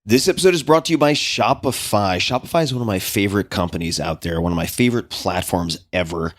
This episode is brought to you by Shopify. Shopify is one of my favorite companies out there, one of my favorite platforms ever.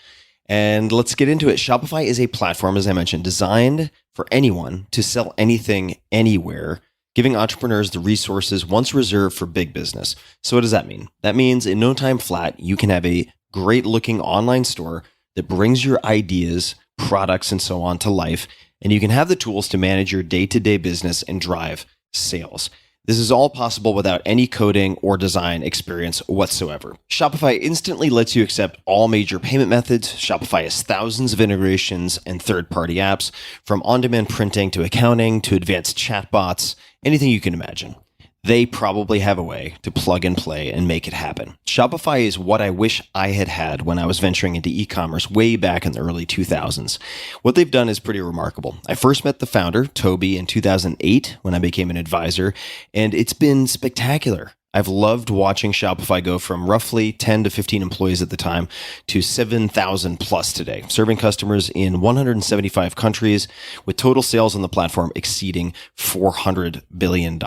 And let's get into it. Shopify is a platform, as I mentioned, designed for anyone to sell anything, anywhere, giving entrepreneurs the resources once reserved for big business. So what does that mean? That means in no time flat, you can have a great looking online store that brings your ideas, products, and so on to life. And you can have the tools to manage your day-to-day business and drive sales. This is all possible without any coding or design experience whatsoever. Shopify instantly lets you accept all major payment methods. Shopify has thousands of integrations and third-party apps, from on-demand printing to accounting to advanced chatbots, anything you can imagine. They probably have a way to plug and play and make it happen. Shopify is what I wish I had had when I was venturing into e-commerce way back in the early 2000s. What they've done is pretty remarkable. I first met the founder, Toby, in 2008 when I became an advisor, and it's been spectacular. I've loved watching Shopify go from roughly 10 to 15 employees at the time to 7,000 plus today, serving customers in 175 countries with total sales on the platform exceeding $400 billion.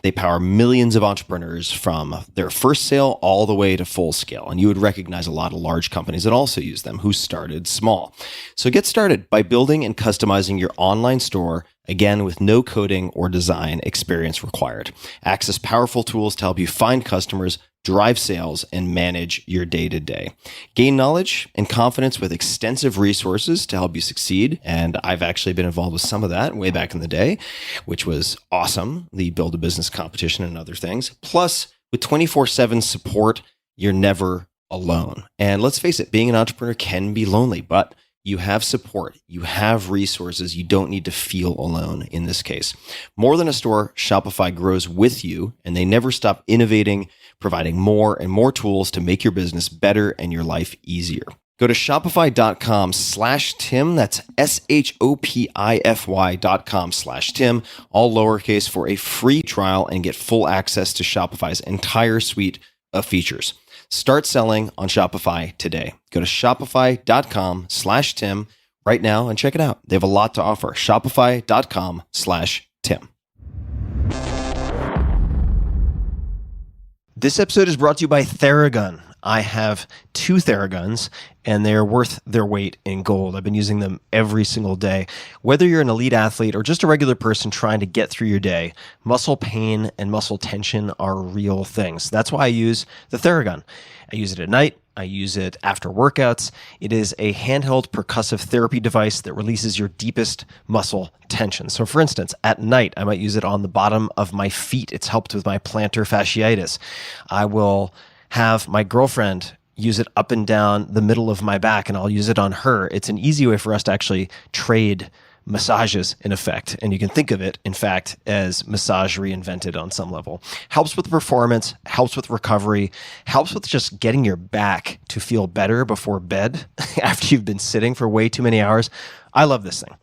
They power millions of entrepreneurs from their first sale all the way to full scale. And you would recognize a lot of large companies that also use them who started small. So get started by building and customizing your online store, again, with no coding or design experience required. Access powerful tools to help you find customers, drive sales, and manage your day-to-day. Gain knowledge and confidence with extensive resources to help you succeed. And I've actually been involved with some of that way back in the day, which was awesome. The Build a Business competition and other things. Plus, with 24/7 support, you're never alone. And let's face it, being an entrepreneur can be lonely, but you have support, you have resources, you don't need to feel alone in this case. More than a store, Shopify grows with you, and they never stop innovating, providing more and more tools to make your business better and your life easier. Go to shopify.com/Tim, that's shopify.com/Tim, all lowercase, for a free trial and get full access to Shopify's entire suite of features. Start selling on Shopify today. Go to shopify.com/Tim right now and check it out. They have a lot to offer. Shopify.com/Tim. This episode is brought to you by Theragun. I have 2 Theraguns, and they're worth their weight in gold. I've been using them every single day. Whether you're an elite athlete or just a regular person trying to get through your day, muscle pain and muscle tension are real things. That's why I use the Theragun. I use it at night. I use it after workouts. It is a handheld percussive therapy device that releases your deepest muscle tension. So for instance, at night, I might use it on the bottom of my feet. It's helped with my plantar fasciitis. I will have my girlfriend use it up and down the middle of my back, and I'll use it on her. It's an easy way for us to actually trade massages, in effect. And you can think of it, in fact, as massage reinvented on some level. Helps with performance, helps with recovery, helps with just getting your back to feel better before bed after you've been sitting for way too many hours. I love this thing.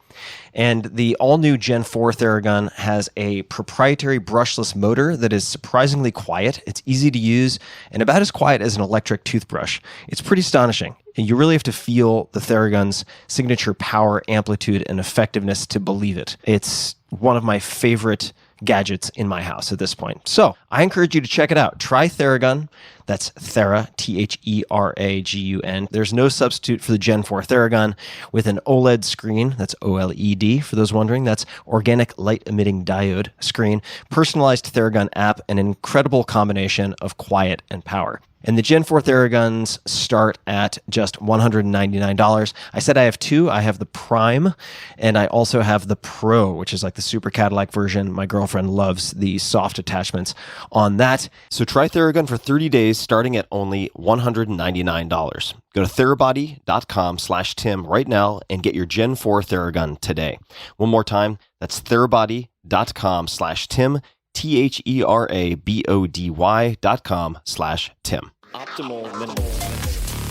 And the all-new Gen 4 Theragun has a proprietary brushless motor that is surprisingly quiet. It's easy to use and about as quiet as an electric toothbrush. It's pretty astonishing. And you really have to feel the Theragun's signature power, amplitude, and effectiveness to believe it. It's one of my favorite gadgets in my house at this point. So I encourage you to check it out. Try Theragun. That's Thera, Theragun. There's no substitute for the Gen 4 Theragun with an OLED screen. That's OLED for those wondering. That's organic light emitting diode screen, personalized Theragun app, an incredible combination of quiet and power. And the Gen 4 Theraguns start at just $199. I said I have 2. I have the Prime, and I also have the Pro, which is like the super Cadillac version. My girlfriend loves the soft attachments on that. So try Theragun for 30 days starting at only $199. Go to therabody.com/Tim right now and get your Gen 4 Theragun today. One more time, that's therabody.com/Tim, THERABODY.com/Tim. Optimal minimal.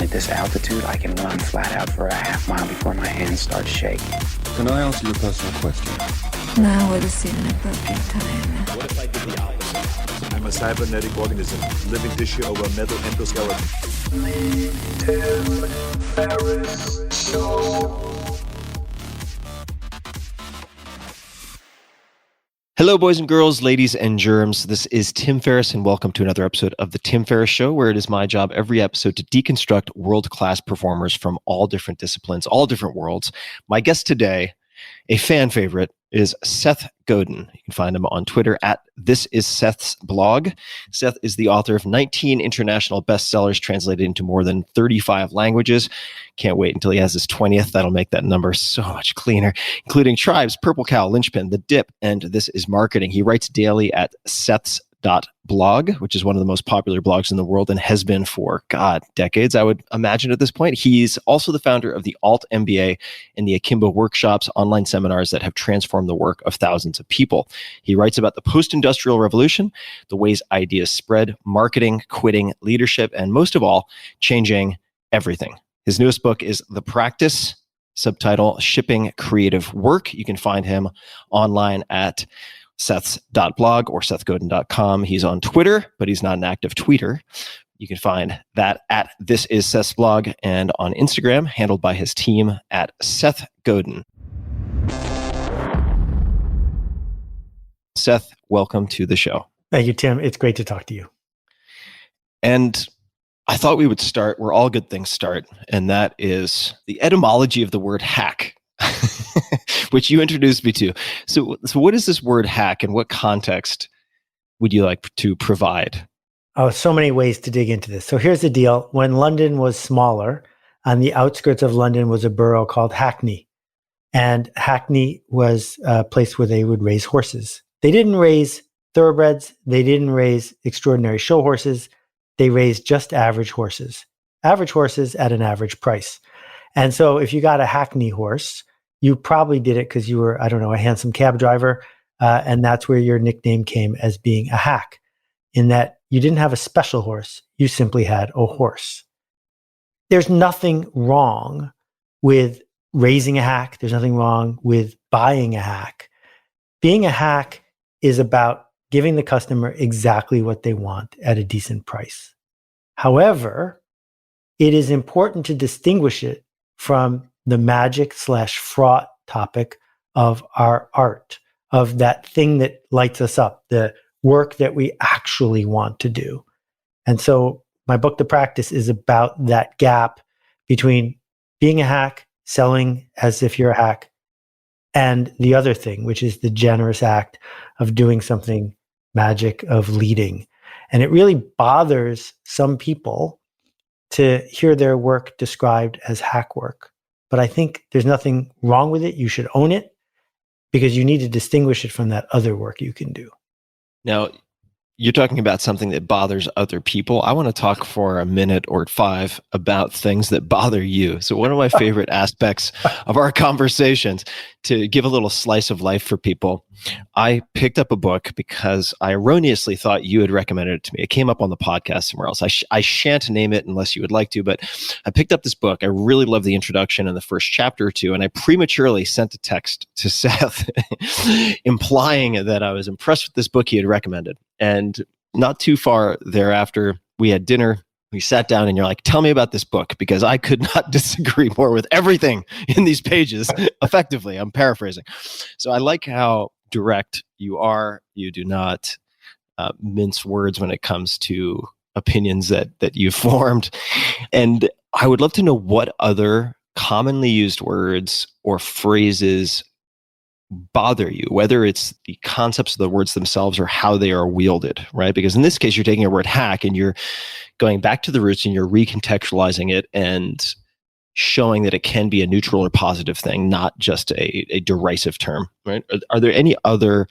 At this altitude, I can run flat out for a half mile before my hands start shaking. Can I ask you a personal question? Now would seem an appropriate time. What if I did the opposite? I'm a cybernetic organism, living tissue over a metal endoskeleton. Tim Ferriss Show. Hello, boys and girls, ladies and germs. This is Tim Ferriss, and welcome to another episode of The Tim Ferriss Show, where it is my job every episode to deconstruct world-class performers from all different disciplines, all different worlds. My guest today, a fan favorite, is Seth Godin. You can find him on Twitter at This Is Seth's Blog. Seth is the author of 19 international bestsellers translated into more than 35 languages. Can't wait until he has his 20th. That'll make that number so much cleaner, including Tribes, Purple Cow, Linchpin, The Dip, and This Is Marketing. He writes daily at Seth's.blog, which is one of the most popular blogs in the world and has been for, decades, I would imagine at this point. He's also the founder of the Alt MBA and the Akimbo workshops, online seminars that have transformed the work of thousands of people. He writes about the post-industrial revolution, the ways ideas spread, marketing, quitting, leadership, and most of all, changing everything. His newest book is The Practice, subtitle Shipping Creative Work. You can find him online at Seth's.blog or SethGodin.com. He's on Twitter, but he's not an active tweeter. You can find that at This Is Seth's Blog and on Instagram, handled by his team at Seth Godin. Seth, welcome to the show. Thank you, Tim. It's great to talk to you. And I thought we would start where all good things start, and that is the etymology of the word hack, which you introduced me to. So what is this word hack, and what context would you like to provide? Oh, so many ways to dig into this. So here's the deal. When London was smaller, on the outskirts of London was a borough called Hackney. And Hackney was a place where they would raise horses. They didn't raise thoroughbreds. They didn't raise extraordinary show horses. They raised just average horses at an average price. And so if you got a Hackney horse, you probably did it because you were, a handsome cab driver. And that's where your nickname came as being a hack, in that you didn't have a special horse. You simply had a horse. There's nothing wrong with raising a hack. There's nothing wrong with buying a hack. Being a hack is about giving the customer exactly what they want at a decent price. However, it is important to distinguish it from the magic/fraught topic of our art, of that thing that lights us up, the work that we actually want to do. And so my book, The Practice, is about that gap between being a hack, selling as if you're a hack, and the other thing, which is the generous act of doing something magic, of leading. And it really bothers some people to hear their work described as hack work. But I think there's nothing wrong with it. You should own it, because you need to distinguish it from that other work you can do. Now, you're talking about something that bothers other people. I want to talk for a minute or 5 about things that bother you. So one of my favorite aspects of our conversations, to give a little slice of life for people, I picked up a book because I erroneously thought you had recommended it to me. It came up on the podcast somewhere else. I shan't name it unless you would like to, but I picked up this book. I really love the introduction and the first chapter or two, and I prematurely sent a text to Seth implying that I was impressed with this book he had recommended. And not too far thereafter, we had dinner. We sat down and you're like, tell me about this book, because I could not disagree more with everything in these pages. Effectively, I'm paraphrasing. So I like how direct you are. You do not mince words when it comes to opinions that you've formed. And I would love to know what other commonly used words or phrases bother you, whether it's the concepts of the words themselves or how they are wielded, right? Because in this case, you're taking a word hack and you're going back to the roots and you're recontextualizing it and showing that it can be a neutral or positive thing, not just a derisive term, right? Are there any other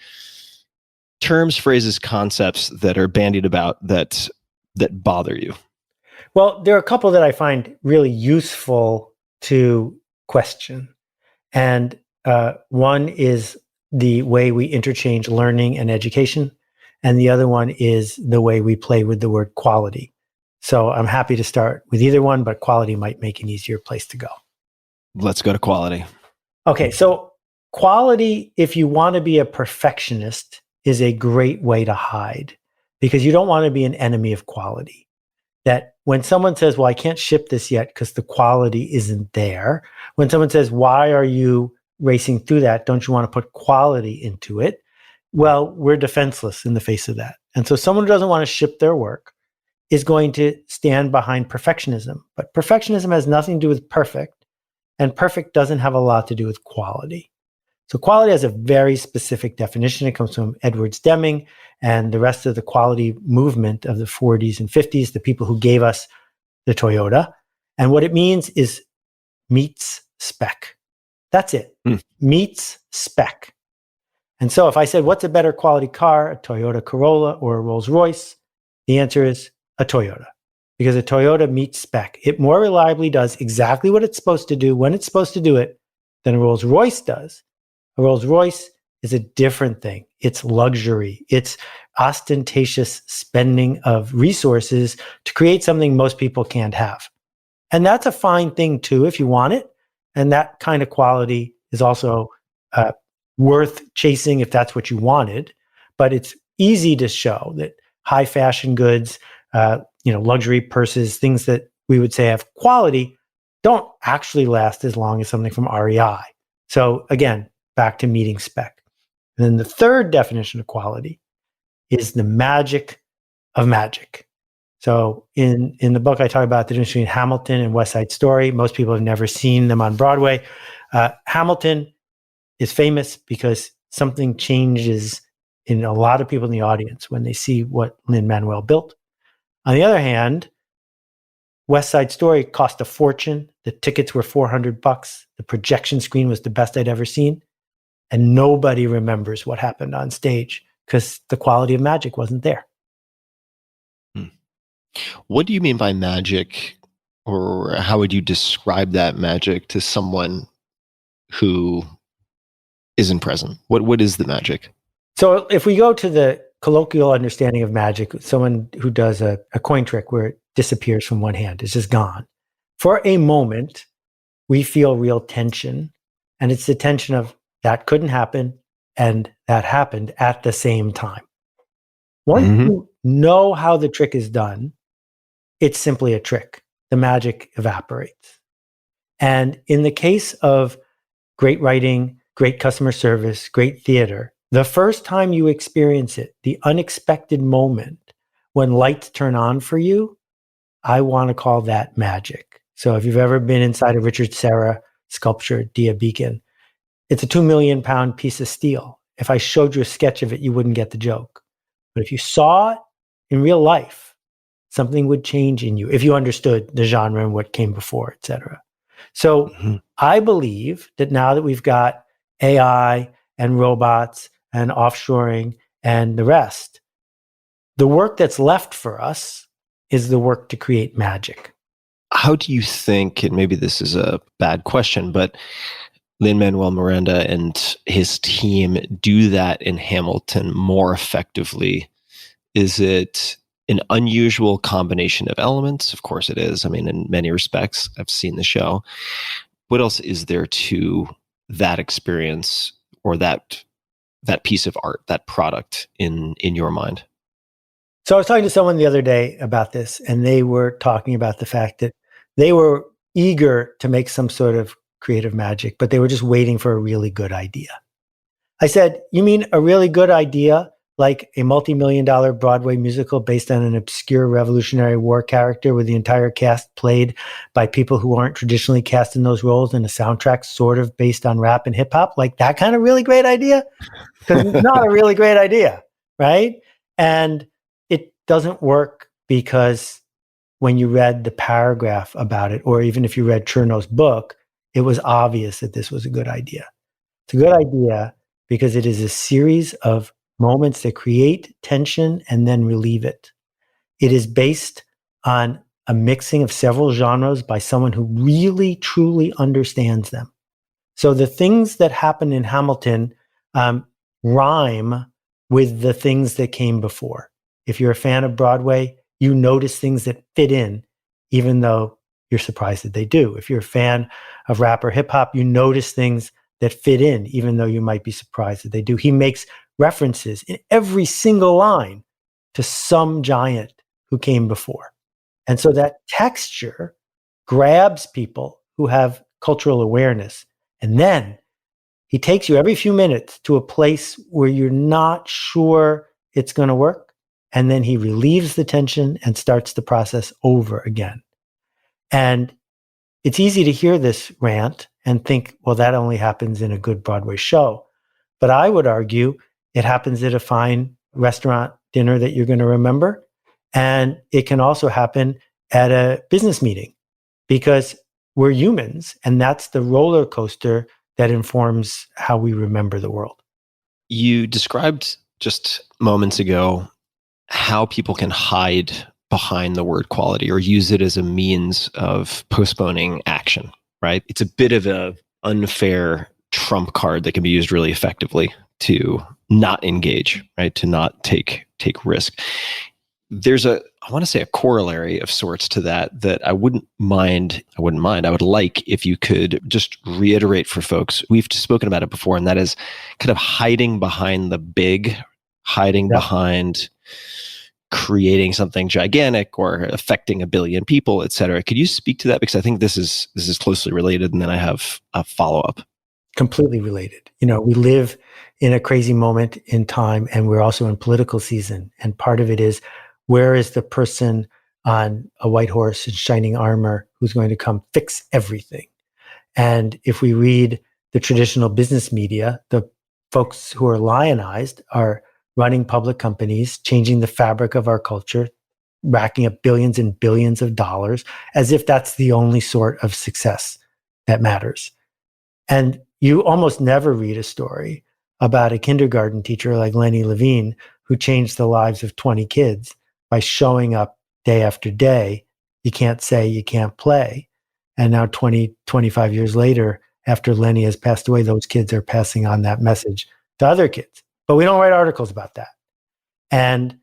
terms, phrases, concepts that are bandied about that bother you? Well, there are a couple that I find really useful to question. And one is the way we interchange learning and education, and the other one is the way we play with the word quality. So I'm happy to start with either one, but quality might make an easier place to go. Let's go to quality. Okay, so quality, if you want to be a perfectionist, is a great way to hide, because you don't want to be an enemy of quality. That when someone says, well, I can't ship this yet because the quality isn't there. When someone says, why are you racing through that? Don't you want to put quality into it? Well, we're defenseless in the face of that. And so someone who doesn't want to ship their work is going to stand behind perfectionism. But perfectionism has nothing to do with perfect, and perfect doesn't have a lot to do with quality. So quality has a very specific definition. It comes from Edwards Deming and the rest of the quality movement of the 40s and 50s, the people who gave us the Toyota. And what it means is meets spec. That's it. Meets spec. And so if I said, what's a better quality car, a Toyota Corolla or a Rolls Royce? The answer is a Toyota, because a Toyota meets spec. It more reliably does exactly what it's supposed to do when it's supposed to do it than a Rolls Royce does. A Rolls Royce is a different thing. It's luxury. It's ostentatious spending of resources to create something most people can't have. And that's a fine thing too, if you want it. And that kind of quality is also worth chasing if that's what you wanted. But it's easy to show that high fashion goods, luxury purses, things that we would say have quality, don't actually last as long as something from REI. So again, back to meeting spec. And then the third definition of quality is the magic of magic. So in the book, I talk about the difference between Hamilton and West Side Story. Most people have never seen them on Broadway. Hamilton is famous because something changes in a lot of people in the audience when they see what Lin-Manuel built. On the other hand, West Side Story cost a fortune. The tickets were $400. The projection screen was the best I'd ever seen. And nobody remembers what happened on stage because the quality of magic wasn't there. What do you mean by magic, or how would you describe that magic to someone who isn't present? What is the magic? So if we go to the colloquial understanding of magic, someone who does a coin trick where it disappears from one hand, it's just gone. For a moment, we feel real tension. And it's the tension of that couldn't happen and that happened at the same time. Once you know how the trick is done, it's simply a trick. The magic evaporates. And in the case of great writing, great customer service, great theater, the first time you experience it, the unexpected moment when lights turn on for you, I want to call that magic. So if you've ever been inside a Richard Serra sculpture, Dia Beacon, it's a 2 million pound piece of steel. If I showed you a sketch of it, you wouldn't get the joke. But if you saw it in real life, something would change in you if you understood the genre and what came before, et cetera. So I believe that now that we've got AI and robots and offshoring and the rest, the work that's left for us is the work to create magic. How do you think, and maybe this is a bad question, but Lin-Manuel Miranda and his team do that in Hamilton more effectively? Is it an unusual combination of elements? Of course it is. I mean, in many respects, I've seen the show. What else is there to that experience or that piece of art, that product in your mind? So I was talking to someone the other day about this, and they were talking about the fact that they were eager to make some sort of creative magic, but they were just waiting for a really good idea. I said, you mean a really good idea like a multi-million-dollar Broadway musical based on an obscure Revolutionary War character with the entire cast played by people who aren't traditionally cast in those roles, and a soundtrack sort of based on rap and hip hop? Like that kind of really great idea? Because it's not a really great idea, right? And it doesn't work because when you read the paragraph about it, or even if you read Cherno's book, it was obvious that this was a good idea. It's a good idea because it is a series of moments that create tension and then relieve it. It is based on a mixing of several genres by someone who really, truly understands them. So the things that happen in Hamilton rhyme with the things that came before. If you're a fan of Broadway, you notice things that fit in, even though you're surprised that they do. If you're a fan of rap or hip hop, you notice things that fit in, even though you might be surprised that they do. He makes references in every single line to some giant who came before. And so that texture grabs people who have cultural awareness. And then He takes you every few minutes to a place where you're not sure it's going to work. And then he relieves the tension and starts the process over again. And it's easy to hear this rant and think, well, that only happens in a good Broadway show. But I would argue it happens at a fine restaurant dinner that you're going to remember. And it can also happen at a business meeting, because we're humans, and that's the roller coaster that informs how we remember the world. You described just moments ago how people can hide behind the word quality or use it as a means of postponing action, right? It's a bit of an unfair trump card that can be used really effectively to not engage, right? To not take risk. There's I want to say a corollary of sorts to that I wouldn't mind. I would like if you could just reiterate for folks. We've spoken about it before, and that is kind of hiding behind the big, behind creating something gigantic or affecting a billion people, et cetera. Could you speak to that? Because I think this is closely related, and then I have a follow-up. Completely related. We live in a crazy moment in time, and we're also in political season. And part of it is, where is the person on a white horse in shining armor who's going to come fix everything? And if we read the traditional business media, the folks who are lionized are running public companies, changing the fabric of our culture, racking up billions and billions of dollars, as if that's the only sort of success that matters. And you almost never read a story about a kindergarten teacher like Lenny Levine who changed the lives of 20 kids by showing up day after day. You can't say, you can't play. And now 25 years later, after Lenny has passed away, those kids are passing on that message to other kids. But we don't write articles about that. And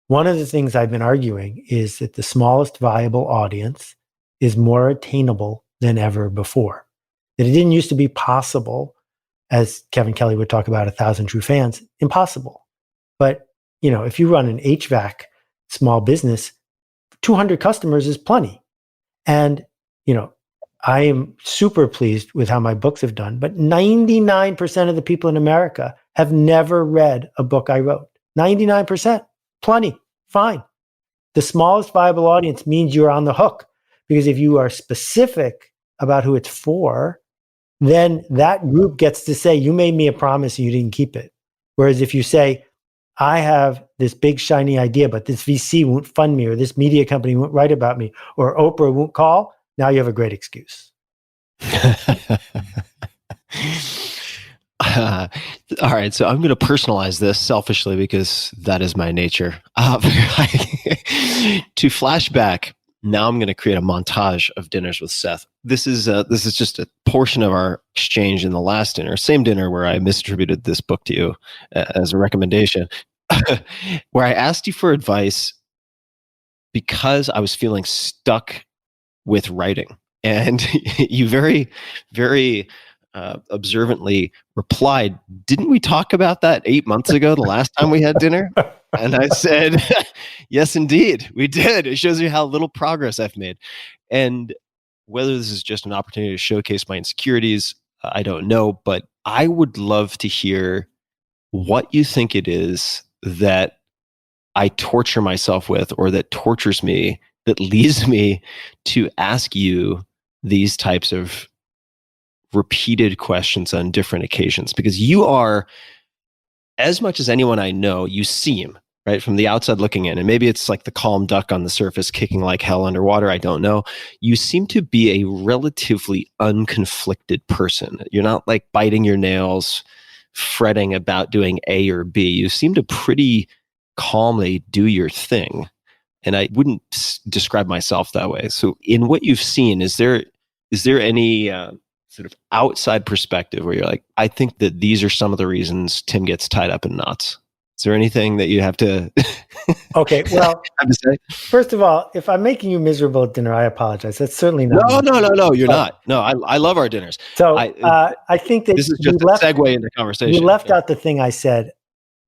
one of the things I've been arguing is that the smallest viable audience is more attainable than ever before. That it didn't used to be possible, as Kevin Kelly would talk about 1,000 true fans, impossible. But, if you run an HVAC small business, 200 customers is plenty. And, I am super pleased with how my books have done, but 99% of the people in America have never read a book I wrote. 99%, plenty, fine. The smallest viable audience means you're on the hook, because if you are specific about who it's for, then that group gets to say, you made me a promise and you didn't keep it. Whereas if you say, I have this big shiny idea, but this VC won't fund me, or this media company won't write about me, or Oprah won't call, now you have a great excuse. All right, so I'm going to personalize this selfishly because that is my nature. To flashback, now I'm going to create a montage of dinners with Seth. This is just a portion of our exchange in the last dinner, same dinner where I misattributed this book to you as a recommendation, where I asked you for advice because I was feeling stuck with writing. And you very, very observantly replied, didn't we talk about that 8 months ago, the last time we had dinner? And I said, yes, indeed, we did. It shows you how little progress I've made. And whether this is just an opportunity to showcase my insecurities, I don't know. But I would love to hear what you think it is that I torture myself with, or that tortures me, that leads me to ask you these types of repeated questions on different occasions. Because you are, as much as anyone I know, you seem, right, from the outside looking in, and maybe it's like the calm duck on the surface kicking like hell underwater, I don't know. You seem to be a relatively unconflicted person. You're not like biting your nails, fretting about doing A or B. You seem to pretty calmly do your thing. And I wouldn't describe myself that way. So in what you've seen, is there any sort of outside perspective where you're like, I think that these are some of the reasons Tim gets tied up in knots? Is there anything that you have to Okay, well, have to say? First of all, if I'm making you miserable at dinner, I apologize. That's certainly not. No, you're not. No, I love our dinners. So I think that this is just a segue into conversation. You left out the thing I said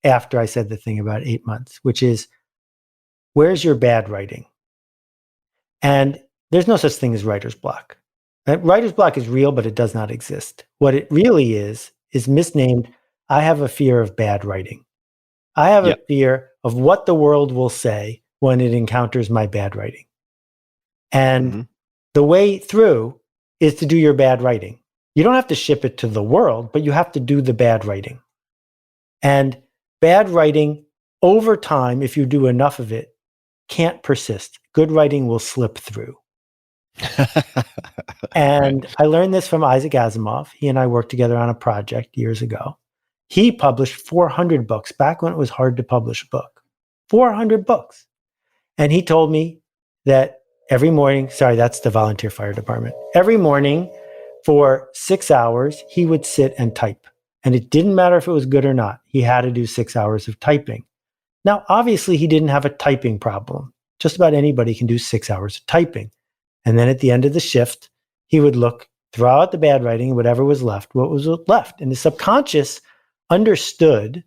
after I said the thing about 8 months, which is, where's your bad writing? And there's no such thing as writer's block. Writer's block is real, but it does not exist. What it really is is misnamed. I have a fear of bad writing. I have a fear of what the world will say when it encounters my bad writing. And the way through is to do your bad writing. You don't have to ship it to the world, but you have to do the bad writing. And bad writing over time, if you do enough of it, can't persist. Good writing will slip through. And I learned this from Isaac Asimov. He and I worked together on a project years ago. He published 400 books back when it was hard to publish a book. 400 books. And he told me that every morning, sorry, that's the volunteer fire department. Every morning for 6 hours, he would sit and type. And it didn't matter if it was good or not. He had to do 6 hours of typing. Now, obviously, he didn't have a typing problem. Just about anybody can do 6 hours of typing. And then at the end of the shift, he would look, throw out the bad writing, whatever was left, what was left. And his subconscious understood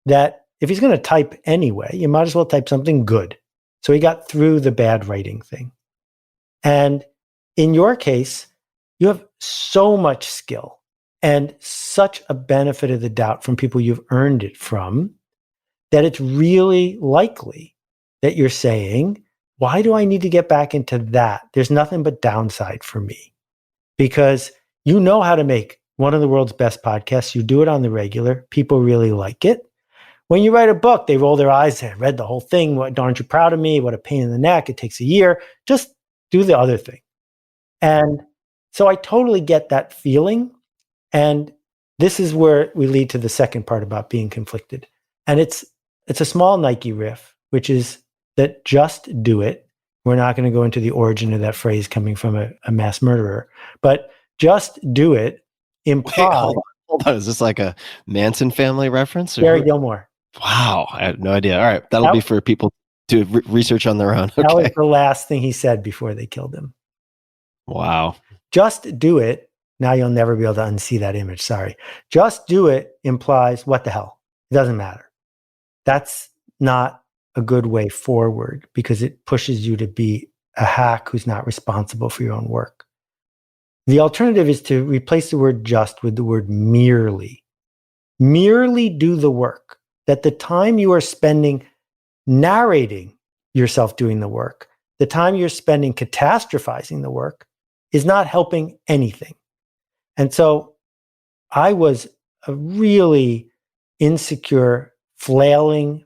that if he's going to type anyway, you might as well type something good. So he got through the bad writing thing. And in your case, you have so much skill and such a benefit of the doubt from people you've earned it from that it's really likely that you're saying, why do I need to get back into that? There's nothing but downside for me. Because you know how to make one of the world's best podcasts. You do it on the regular. People really like it. When you write a book, they roll their eyes and read the whole thing. What, aren't you proud of me? What a pain in the neck. It takes a year. Just do the other thing. And so I totally get that feeling. And this is where we lead to the second part about being conflicted. And it's a small Nike riff, which is that just do it. We're not going to go into the origin of that phrase coming from a mass murderer, but just do it implies. Hold on. Is this like a Manson family reference? Gary Gilmore. Wow. I had no idea. All right. That'll be for people to research on their own. Okay. That was the last thing he said before they killed him. Wow. Just do it. Now you'll never be able to unsee that image. Sorry. Just do it implies what the hell? It doesn't matter. That's not a good way forward because it pushes you to be a hack who's not responsible for your own work. The alternative is to replace the word just with the word merely. Merely do the work. That the time you are spending narrating yourself doing the work, the time you're spending catastrophizing the work is not helping anything. And so I was a really insecure, failing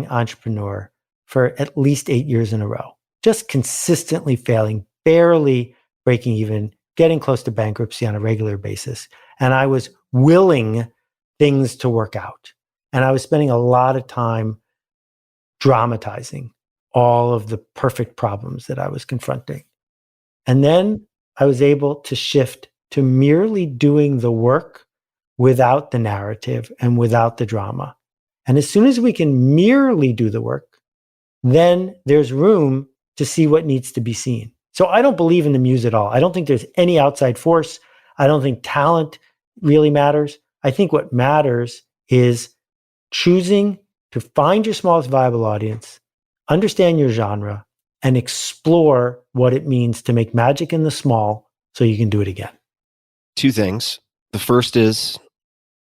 entrepreneur for at least 8 years in a row, just consistently failing, barely breaking even, getting close to bankruptcy on a regular basis. And I was willing things to work out. And I was spending a lot of time dramatizing all of the perfect problems that I was confronting. And then I was able to shift to merely doing the work without the narrative and without the drama. And as soon as we can merely do the work, then there's room to see what needs to be seen. So I don't believe in the muse at all. I don't think there's any outside force. I don't think talent really matters. I think what matters is choosing to find your smallest viable audience, understand your genre, and explore what it means to make magic in the small so you can do it again. Two things. The first is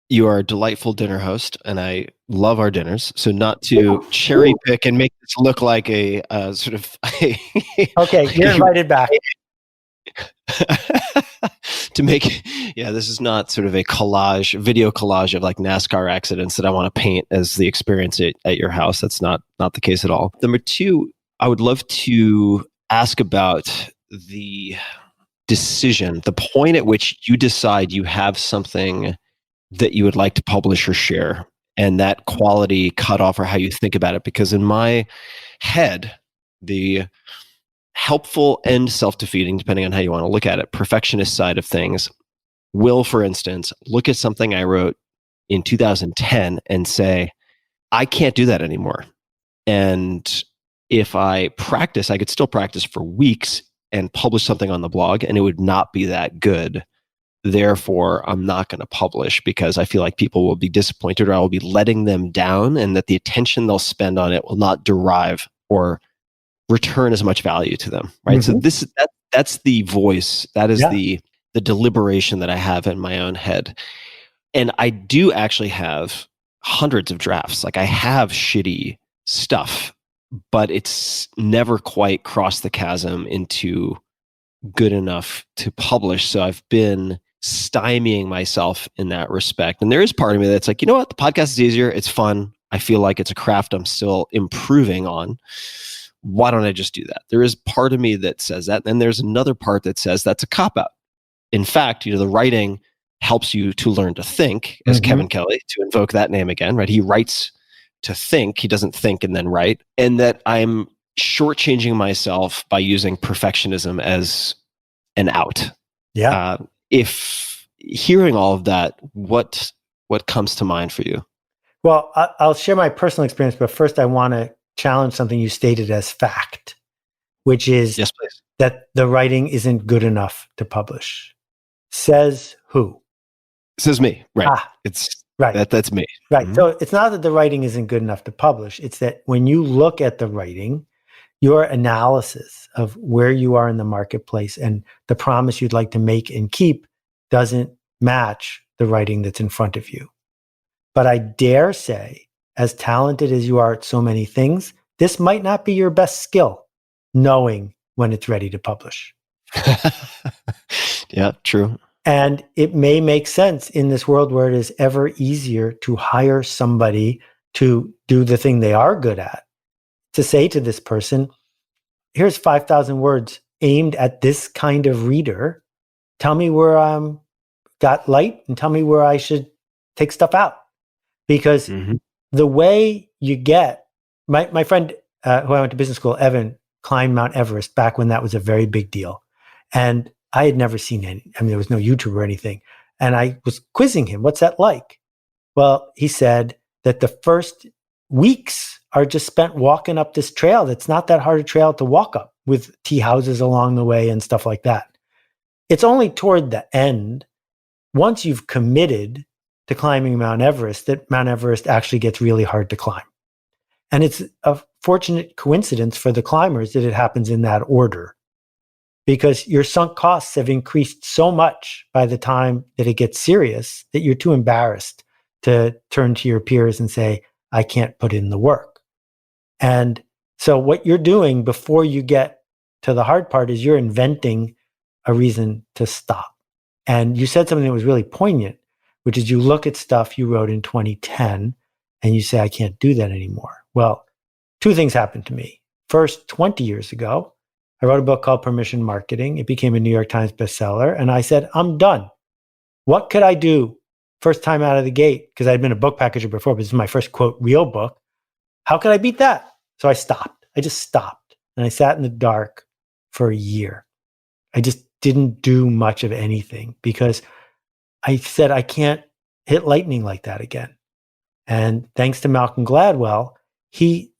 you are a delightful dinner host, and I love our dinners. So not to cherry pick and make this look like a sort of... Okay, you're invited back. To make, this is not sort of a video collage of like NASCAR accidents that I want to paint as the experience at your house. That's not the case at all. Number two, I would love to ask about the decision, the point at which you decide you have something that you would like to publish or share, and that quality cutoff or how you think about it. Because in my head, the helpful and self-defeating, depending on how you want to look at it, perfectionist side of things will, for instance, look at something I wrote in 2010 and say, I can't do that anymore. And if I practice, I could still practice for weeks and publish something on the blog, and it would not be that good. Therefore, I'm not going to publish because I feel like people will be disappointed, or I will be letting them down, and that the attention they'll spend on it will not derive or return as much value to them, right? Mm-hmm. So that's the voice. That is the deliberation that I have in my own head. And I do actually have hundreds of drafts. Like I have shitty stuff, but it's never quite crossed the chasm into good enough to publish. So I've been stymieing myself in that respect. And there is part of me that's like, you know what? The podcast is easier. It's fun. I feel like it's a craft I'm still improving on. Why don't I just do that? There is part of me that says that. And there's another part that says that's a cop-out. In fact, the writing helps you to learn to think, as Kevin Kelly, to invoke that name again, right? He writes to think. He doesn't think and then write. And that I'm shortchanging myself by using perfectionism as an out. Yeah. If hearing all of that, what comes to mind for you? Well, I'll share my personal experience, but first I want to challenge something you stated as fact, which is yes, please. That the writing isn't good enough to publish. Says who? Says me, right? It's right. That's me, right? Mm-hmm. So it's not that the writing isn't good enough to publish. It's that when you look at the writing, your analysis of where you are in the marketplace and the promise you'd like to make and keep doesn't match the writing that's in front of you. But I dare say, as talented as you are at so many things, this might not be your best skill, knowing when it's ready to publish. Yeah, true. And it may make sense in this world where it is ever easier to hire somebody to do the thing they are good at, to say to this person, here's 5,000 words aimed at this kind of reader. Tell me where I'm got light and tell me where I should take stuff out. Because the way you get, my friend who I went to business school, Evan, climbed Mount Everest back when that was a very big deal. And I had never seen any, there was no YouTube or anything. And I was quizzing him, what's that like? Well, he said that the first weeks are just spent walking up this trail. That's not that hard a trail to walk up with tea houses along the way and stuff like that. It's only toward the end, once you've committed to climbing Mount Everest, that Mount Everest actually gets really hard to climb. And it's a fortunate coincidence for the climbers that it happens in that order, because your sunk costs have increased so much by the time that it gets serious that you're too embarrassed to turn to your peers and say, I can't put in the work. And so what you're doing before you get to the hard part is you're inventing a reason to stop. And you said something that was really poignant, which is you look at stuff you wrote in 2010 and you say, I can't do that anymore. Well, two things happened to me. First, 20 years ago, I wrote a book called Permission Marketing. It became a New York Times bestseller. And I said, I'm done. What could I do first time out of the gate? Because I'd been a book packager before, but this is my first, quote, real book. How could I beat that? So I stopped. I just stopped. And I sat in the dark for a year. I just didn't do much of anything because I said, I can't hit lightning like that again. And thanks to Malcolm Gladwell, he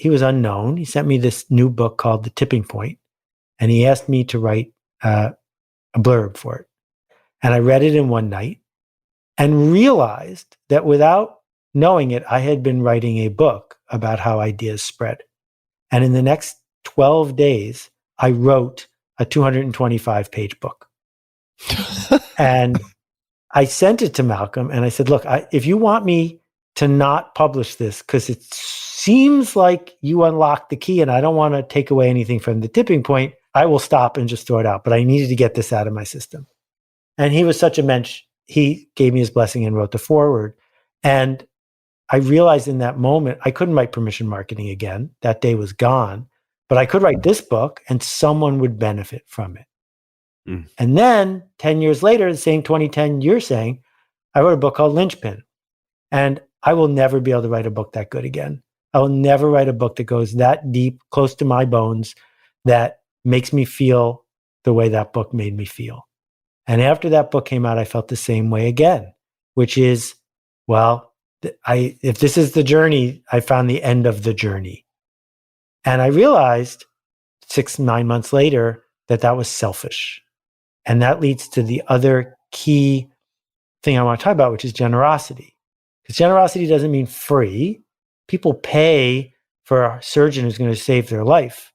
was unknown. He sent me this new book called The Tipping Point, and he asked me to write a blurb for it. And I read it in one night and realized that without knowing it, I had been writing a book about how ideas spread. And in the next 12 days, I wrote a 225-page book. And I sent it to Malcolm and I said, look, if you want me to not publish this because it seems like you unlocked the key and I don't want to take away anything from The Tipping Point, I will stop and just throw it out. But I needed to get this out of my system. And he was such a mensch. He gave me his blessing and wrote the foreword. And I realized in that moment, I couldn't write Permission Marketing again. That day was gone. But I could write this book and someone would benefit from it. Mm. And then 10 years later, the same 2010 you're saying, I wrote a book called Linchpin. And I will never be able to write a book that good again. I will never write a book that goes that deep, close to my bones, that makes me feel the way that book made me feel. And after that book came out, I felt the same way again, which is, well, if this is the journey, I found the end of the journey. And I realized 6-9 months later that was selfish. And that leads to the other key thing I want to talk about, which is generosity. Because generosity doesn't mean free. People pay for a surgeon who's going to save their life.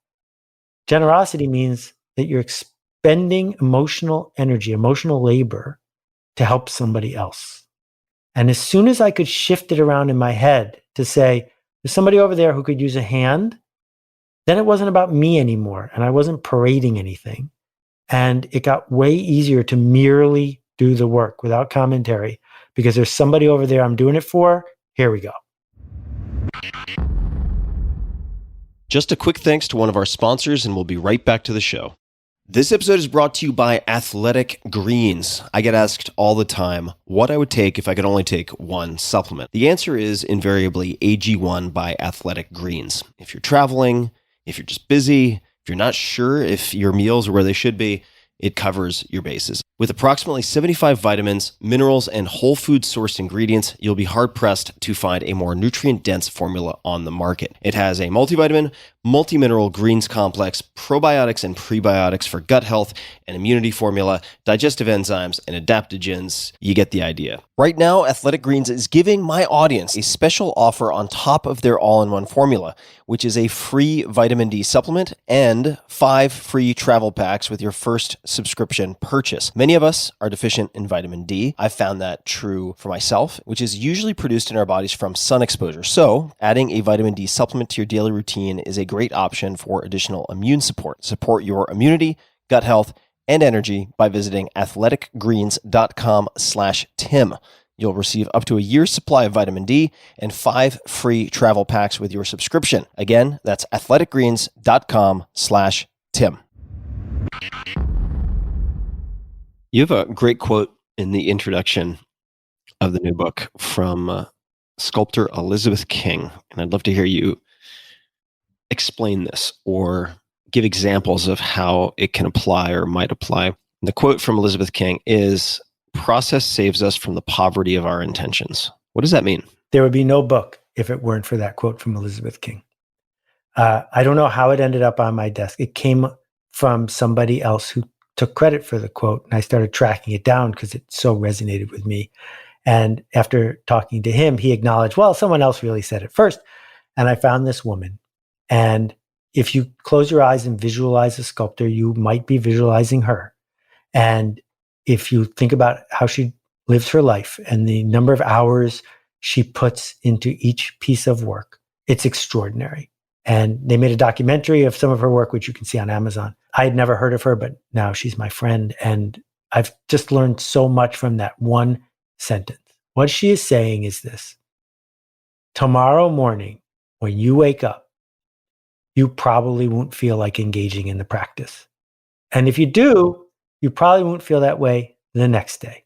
Generosity means that you're expending emotional energy, emotional labor to help somebody else. And as soon as I could shift it around in my head to say, there's somebody over there who could use a hand, then it wasn't about me anymore. And I wasn't parading anything. And it got way easier to merely do the work without commentary because there's somebody over there I'm doing it for. Here we go. Just a quick thanks to one of our sponsors, and we'll be right back to the show. This episode is brought to you by Athletic Greens. I get asked all the time what I would take if I could only take one supplement. The answer is invariably AG1 by Athletic Greens. If you're traveling, if you're just busy, if you're not sure if your meals are where they should be, it covers your bases. With approximately 75 vitamins, minerals, and whole food sourced ingredients, you'll be hard-pressed to find a more nutrient-dense formula on the market. It has a multivitamin, multi-mineral greens complex, probiotics and prebiotics for gut health, and immunity formula, digestive enzymes, and adaptogens. You get the idea. Right now, Athletic Greens is giving my audience a special offer on top of their all-in-one formula, which is a free vitamin D supplement and 5 free travel packs with your first subscription purchase. Many of us are deficient in vitamin D. I found that true for myself, which is usually produced in our bodies from sun exposure. So adding a vitamin D supplement to your daily routine is a great option for additional immune support. Support your immunity, gut health, and energy by visiting athleticgreens.com/Tim. You'll receive up to a year's supply of vitamin D and 5 free travel packs with your subscription. Again, that's athleticgreens.com/Tim. You have a great quote in the introduction of the new book from sculptor Elizabeth King, and I'd love to hear you explain this or give examples of how it can apply or might apply. The quote from Elizabeth King is, "Process saves us from the poverty of our intentions." What does that mean? There would be no book if it weren't for that quote from Elizabeth King. I don't know how it ended up on my desk. It came from somebody else who took credit for the quote, and I started tracking it down because it so resonated with me. And after talking to him, he acknowledged, well, someone else really said it first. And I found this woman. And if you close your eyes and visualize a sculptor, you might be visualizing her. And if you think about how she lives her life and the number of hours she puts into each piece of work, it's extraordinary. And they made a documentary of some of her work, which you can see on Amazon. I had never heard of her, but now she's my friend. And I've just learned so much from that one sentence. What she is saying is this: tomorrow morning, when you wake up, you probably won't feel like engaging in the practice. And if you do, you probably won't feel that way the next day.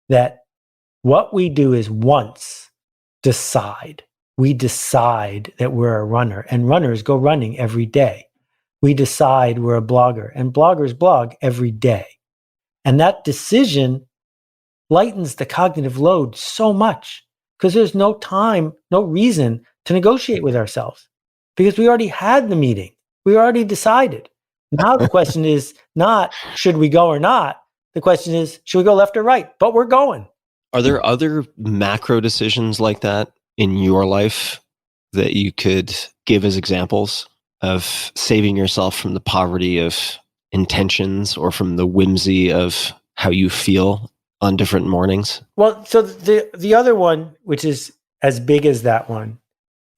That what we do is once decide. We decide that we're a runner, and runners go running every day. We decide we're a blogger, and bloggers blog every day. And that decision lightens the cognitive load so much because there's no time, no reason to negotiate with ourselves because we already had the meeting. We already decided. Now the question is not, should we go or not? The question is, should we go left or right? But we're going. Are there other macro decisions like that in your life that you could give as examples of saving yourself from the poverty of intentions or from the whimsy of how you feel on different mornings? Well, so the other one, which is as big as that one,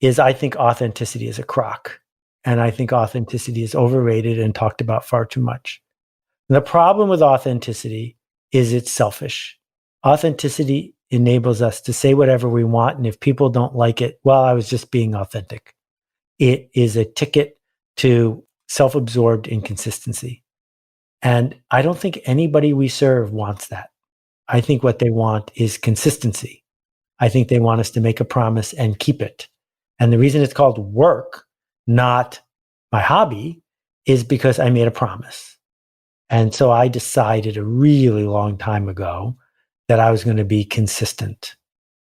is I think authenticity is a crock. And I think authenticity is overrated and talked about far too much. And the problem with authenticity is it's selfish. Authenticity enables us to say whatever we want. And if people don't like it, well, I was just being authentic. It is a ticket to self-absorbed inconsistency. And I don't think anybody we serve wants that. I think what they want is consistency. I think they want us to make a promise and keep it. And the reason it's called work, not my hobby, is because I made a promise. And so I decided a really long time ago that I was going to be consistent.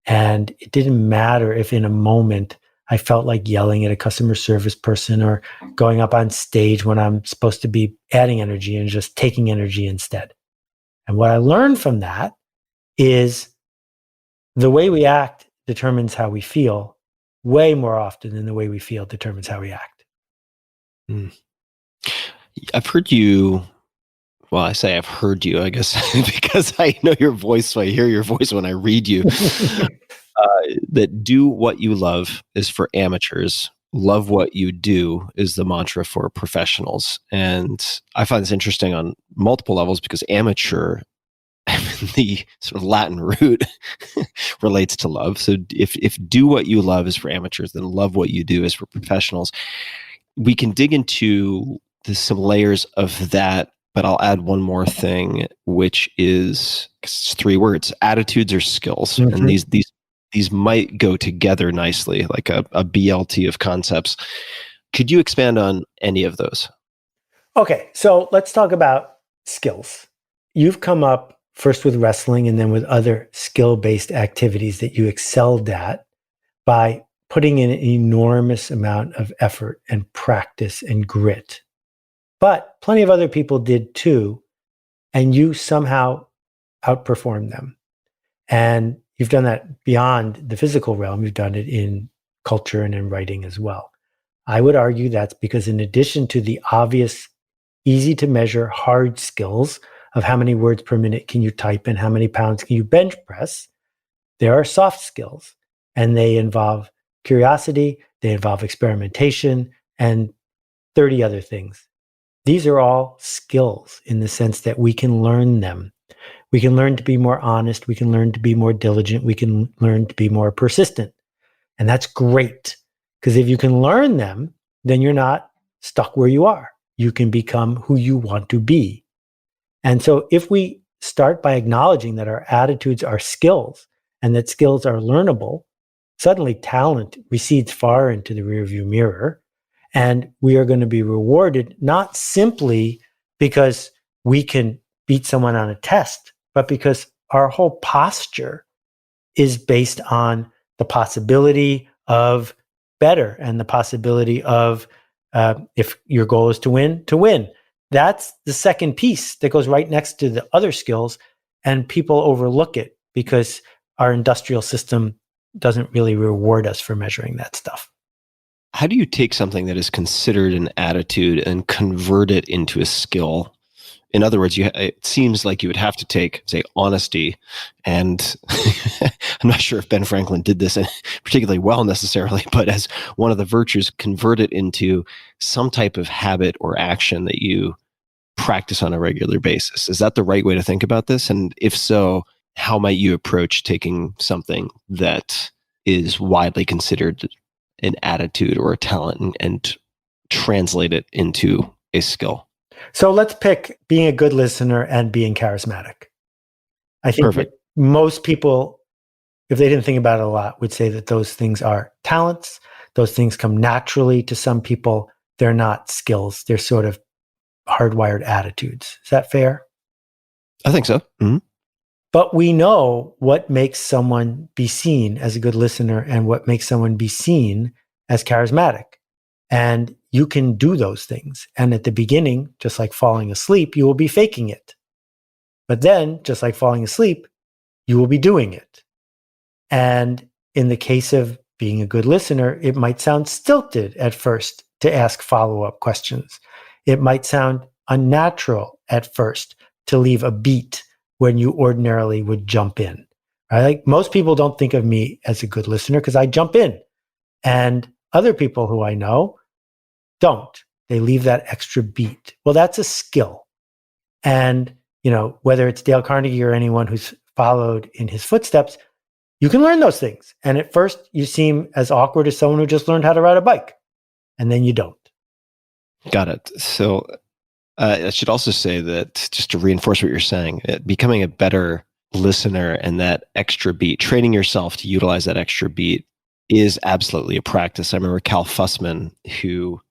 And it didn't matter if in a moment I felt like yelling at a customer service person or going up on stage when I'm supposed to be adding energy and just taking energy instead. And what I learned from that is the way we act determines how we feel way more often than the way we feel determines how we act. I've heard you well, I say I've heard you, I guess, because I know your voice, so I hear your voice when I read you, that do what you love is for amateurs. Love what you do is the mantra for professionals. And I find this interesting on multiple levels because amateur, the sort of Latin root, relates to love. So if do what you love is for amateurs, then love what you do is for professionals. We can dig into some layers of that, but I'll add one more thing, which is it's 3 words: attitudes or skills. Mm-hmm. And these might go together nicely, like a BLT of concepts. Could you expand on any of those? Okay, so let's talk about skills. You've come up first with wrestling and then with other skill-based activities that you excelled at by putting in an enormous amount of effort and practice and grit. But plenty of other people did too, and you somehow outperformed them. And you've done that beyond the physical realm. You've done it in culture and in writing as well. I would argue that's because in addition to the obvious, easy to measure hard skills of how many words per minute can you type and how many pounds can you bench press, there are soft skills, and they involve curiosity, they involve experimentation, and 30 other things. These are all skills in the sense that we can learn them. We can learn to be more honest. We can learn to be more diligent. We can learn to be more persistent. And that's great, because if you can learn them, then you're not stuck where you are. You can become who you want to be. And so if we start by acknowledging that our attitudes are skills and that skills are learnable, suddenly talent recedes far into the rearview mirror, and we are going to be rewarded not simply because we can beat someone on a test, but because our whole posture is based on the possibility of better and the possibility of, if your goal is to win. That's the second piece that goes right next to the other skills, and people overlook it because our industrial system doesn't really reward us for measuring that stuff. How do you take something that is considered an attitude and convert it into a skill? In other words, it seems like you would have to take, say, honesty, and I'm not sure if Ben Franklin did this particularly well necessarily, but as one of the virtues, convert it into some type of habit or action that you practice on a regular basis. Is that the right way to think about this? And if so, how might you approach taking something that is widely considered an attitude or a talent and translate it into a skill? So let's pick being a good listener and being charismatic. I think that most people, if they didn't think about it a lot, would say that those things are talents. Those things come naturally to some people. They're not skills. They're sort of hardwired attitudes. Is that fair? I think so. Mm-hmm. But we know what makes someone be seen as a good listener and what makes someone be seen as charismatic. And you can do those things. And at the beginning, just like falling asleep, you will be faking it. But then, just like falling asleep, you will be doing it. And in the case of being a good listener, it might sound stilted at first to ask follow-up questions. It might sound unnatural at first to leave a beat when you ordinarily would jump in. Right? Like most people don't think of me as a good listener because I jump in. And other people who I know don't. They leave that extra beat. Well, that's a skill. And, whether it's Dale Carnegie or anyone who's followed in his footsteps, you can learn those things. And at first you seem as awkward as someone who just learned how to ride a bike. And then you don't. Got it. So I should also say that, just to reinforce what you're saying, becoming a better listener and that extra beat, training yourself to utilize that extra beat is absolutely a practice. I remember Cal Fussman, who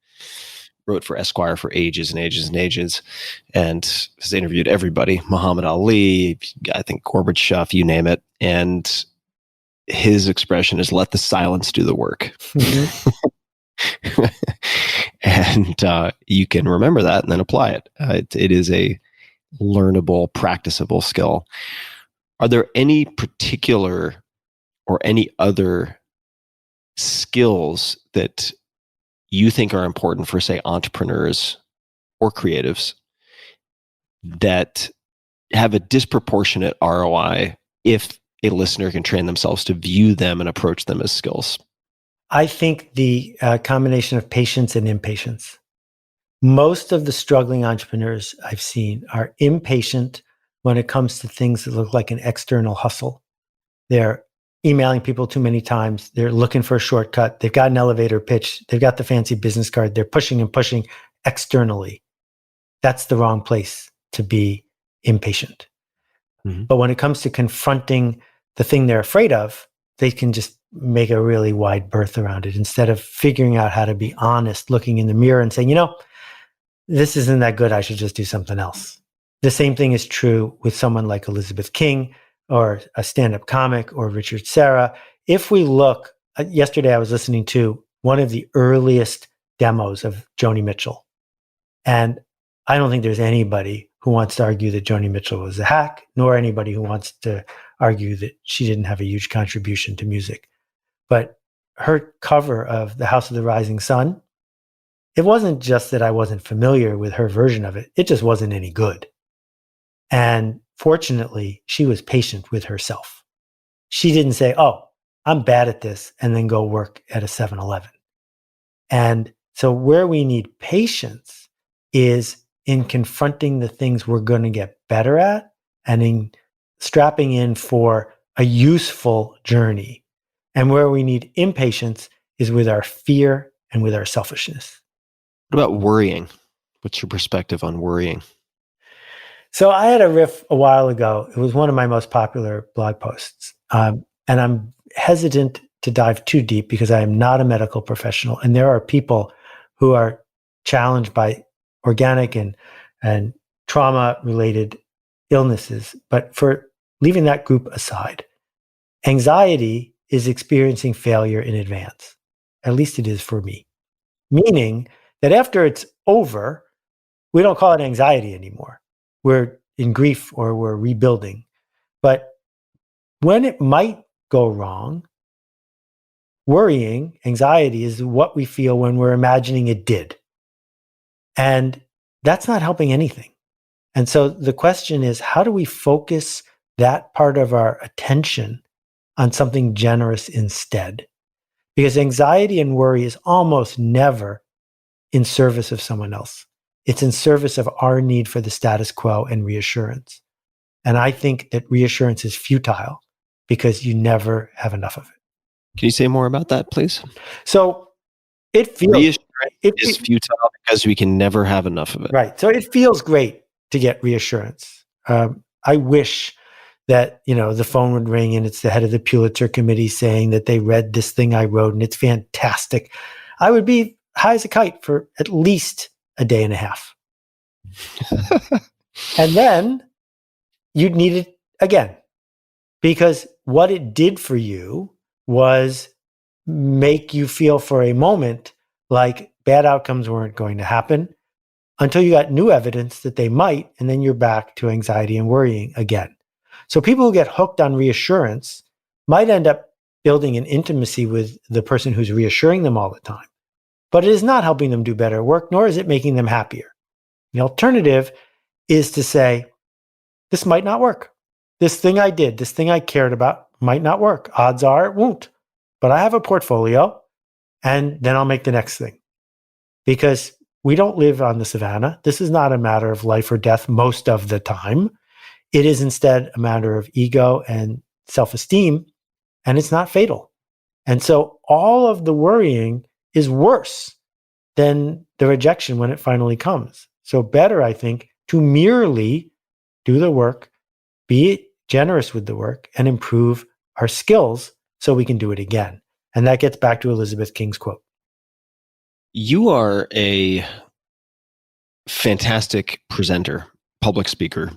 wrote for Esquire for ages and ages and ages, and has interviewed everybody, Muhammad Ali, I think Gorbachev, you name it. And his expression is, let the silence do the work. Mm-hmm. And you can remember that and then apply it. It is a learnable, practicable skill. Are there any particular or any other skills that you think are important for, say, entrepreneurs or creatives that have a disproportionate ROI if a listener can train themselves to view them and approach them as skills? I think the combination of patience and impatience. Most of the struggling entrepreneurs I've seen are impatient when it comes to things that look like an external hustle. They're emailing people too many times. They're looking for a shortcut. They've got an elevator pitch. They've got the fancy business card. They're pushing and pushing externally. That's the wrong place to be impatient. Mhm. But when it comes to confronting the thing they're afraid of, they can just make a really wide berth around it instead of figuring out how to be honest, looking in the mirror and saying, this isn't that good. I should just do something else. The same thing is true with someone like Elizabeth King or a stand-up comic or Richard Serra. If we look, yesterday I was listening to one of the earliest demos of Joni Mitchell. And I don't think there's anybody who wants to argue that Joni Mitchell was a hack, nor anybody who wants to argue that she didn't have a huge contribution to music. But her cover of The House of the Rising Sun, it wasn't just that I wasn't familiar with her version of it. It just wasn't any good. And fortunately, she was patient with herself. She didn't say, oh, I'm bad at this, and then go work at a 7-Eleven. And so where we need patience is in confronting the things we're going to get better at and in strapping in for a useful journey. And where we need impatience is with our fear and with our selfishness. What about worrying? What's your perspective on worrying? So I had a riff a while ago. It was one of my most popular blog posts. And I'm hesitant to dive too deep because I am not a medical professional. And there are people who are challenged by organic and trauma-related illnesses. But for leaving that group aside, anxiety is experiencing failure in advance. At least it is for me. Meaning that after it's over, we don't call it anxiety anymore. We're in grief or we're rebuilding. But when it might go wrong, worrying, anxiety is what we feel when we're imagining it did. And that's not helping anything. And so the question is, how do we focus that part of our attention on something generous instead? Because anxiety and worry is almost never in service of someone else. It's in service of our need for the status quo and reassurance. And I think that reassurance is futile because you never have enough of it. Can you say more about that, please? So it feels Reassurance is futile because we can never have enough of it. right. So it feels great to get reassurance. I wish that the phone would ring and it's the head of the Pulitzer Committee saying that they read this thing I wrote and it's fantastic. I would be high as a kite for at least a day and a half. And then you'd need it again, because what it did for you was make you feel for a moment like bad outcomes weren't going to happen until you got new evidence that they might, and then you're back to anxiety and worrying again. So people who get hooked on reassurance might end up building an intimacy with the person who's reassuring them all the time. But it is not helping them do better work, nor is it making them happier. The alternative is to say, this might not work. This thing I did, this thing I cared about might not work. Odds are it won't. But I have a portfolio, and then I'll make the next thing. Because we don't live on the savannah. This is not a matter of life or death most of the time. It is instead a matter of ego and self-esteem, and it's not fatal. And so all of the worrying is worse than the rejection when it finally comes. So better, I think, to merely do the work, be generous with the work, and improve our skills so we can do it again. And that gets back to Elizabeth King's quote. You are a fantastic presenter, public speaker,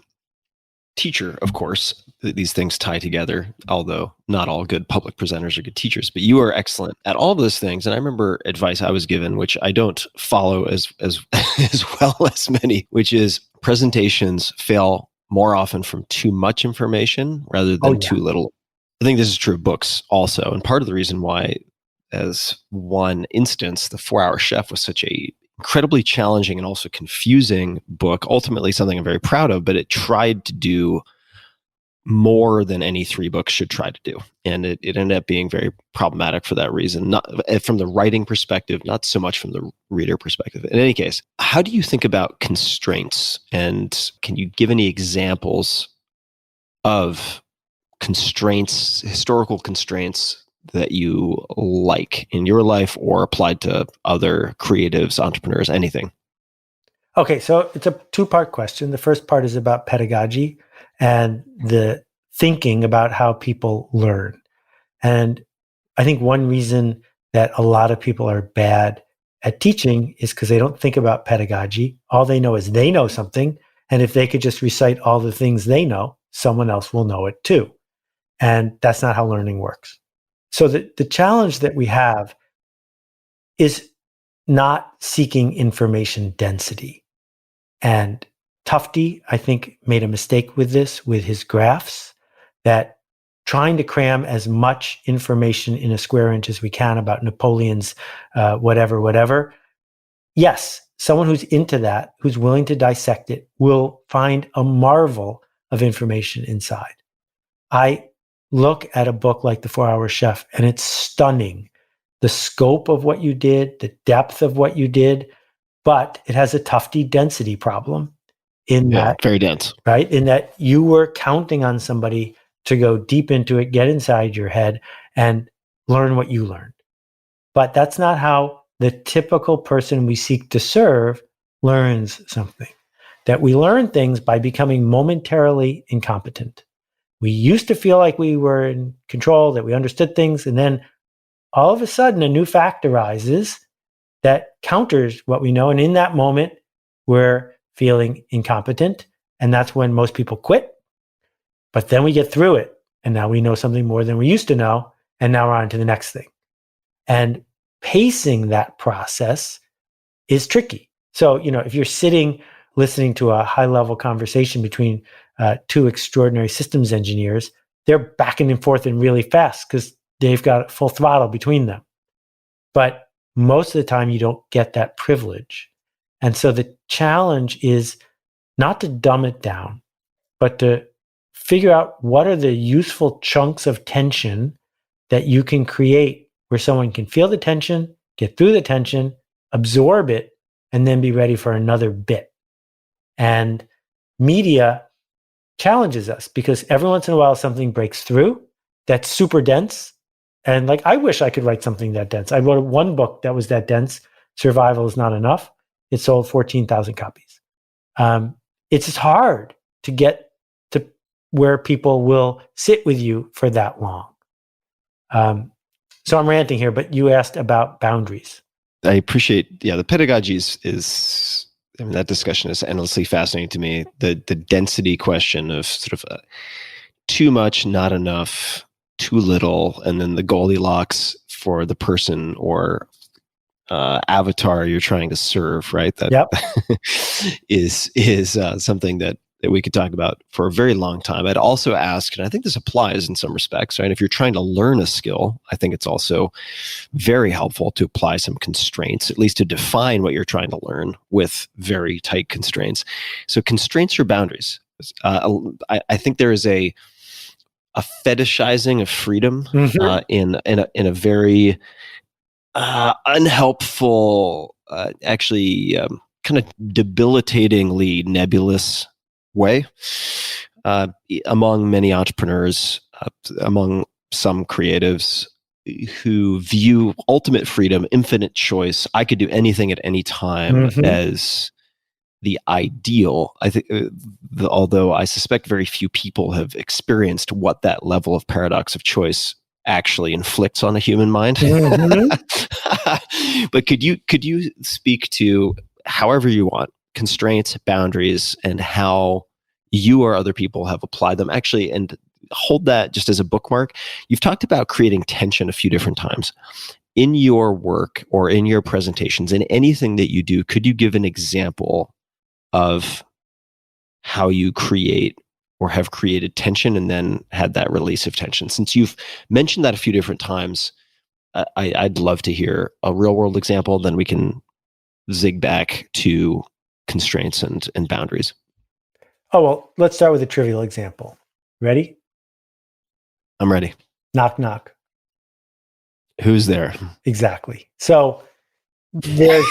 teacher, of course. These things tie together, although not all good public presenters are good teachers, but you are excellent at all of those things. And I remember advice I was given, which I don't follow as well as many, which is presentations fail more often from too much information rather than too little. I think this is true of books also. And part of the reason why, as one instance, the 4-Hour Chef was such a incredibly challenging and also confusing book, ultimately something I'm very proud of, but it tried to do more than any 3 books should try to do. And it ended up being very problematic for that reason, not from the writing perspective, not so much from the reader perspective. In any case, how do you think about constraints? And can you give any examples of constraints, historical constraints that you like in your life or applied to other creatives, entrepreneurs, anything? Okay, so it's a 2-part question. The first part is about pedagogy and the thinking about how people learn. And I think one reason that a lot of people are bad at teaching is because they don't think about pedagogy. All they know is they know something. And if they could just recite all the things they know, someone else will know it too. And that's not how learning works. So the challenge that we have is not seeking information density. And Tufte, I think, made a mistake with this, with his graphs, that trying to cram as much information in a square inch as we can about Napoleon's whatever. Yes, someone who's into that, who's willing to dissect it, will find a marvel of information inside. I look at a book like The 4-Hour Chef, and it's stunning. The scope of what you did, the depth of what you did, but it has a Tufte density problem in that, very dense, right? In that you were counting on somebody to go deep into it, get inside your head, and learn what you learned. But that's not how the typical person we seek to serve learns something. That we learn things by becoming momentarily incompetent. We used to feel like we were in control, that we understood things, and then all of a sudden a new fact arises that counters what we know. And in that moment, we're feeling incompetent. And that's when most people quit. But then we get through it. And now we know something more than we used to know. And now we're on to the next thing. And pacing that process is tricky. So, if you're sitting listening to a high-level conversation between 2 extraordinary systems engineers, they're backing and forth and really fast because they've got full throttle between them. But most of the time, you don't get that privilege. And so the challenge is not to dumb it down, but to figure out what are the useful chunks of tension that you can create where someone can feel the tension, get through the tension, absorb it, and then be ready for another bit. And media challenges us because every once in a while something breaks through that's super dense. And I wish I could write something that dense. I wrote 1 book that was that dense. Survival is Not Enough. It sold 14,000 copies. It's just hard to get to where people will sit with you for that long. So I'm ranting here, but you asked about boundaries. I appreciate, the pedagogy is that discussion is endlessly fascinating to me. The density question of sort of too much, not enough, too little, and then the Goldilocks for the person or avatar you're trying to serve, right? That Yep. is something that we could talk about for a very long time. I'd also ask, and I think this applies in some respects, right? If you're trying to learn a skill, I think it's also very helpful to apply some constraints, at least to define what you're trying to learn with very tight constraints. So constraints or boundaries. I think there is a fetishizing of freedom in a very unhelpful, actually kind of debilitatingly nebulous way among many entrepreneurs, among some creatives who view ultimate freedom, infinite choice, I could do anything at any time as the ideal. I think, although I suspect very few people have experienced what that level of paradox of choice actually inflicts on a human mind. But could you speak to, however you want, constraints, boundaries, and how you or other people have applied them, actually, and hold that just as a bookmark. You've talked about creating tension a few different times in your work or in your presentations, in anything that you do. Could you give an example of how you create or have created tension and then had that release of tension? Since you've mentioned that a few different times, I'd love to hear a real world example. Then we can zig back to constraints and boundaries? Oh, well, let's start with a trivial example. Ready? I'm ready. Knock, knock. Who's there? Exactly. So there's,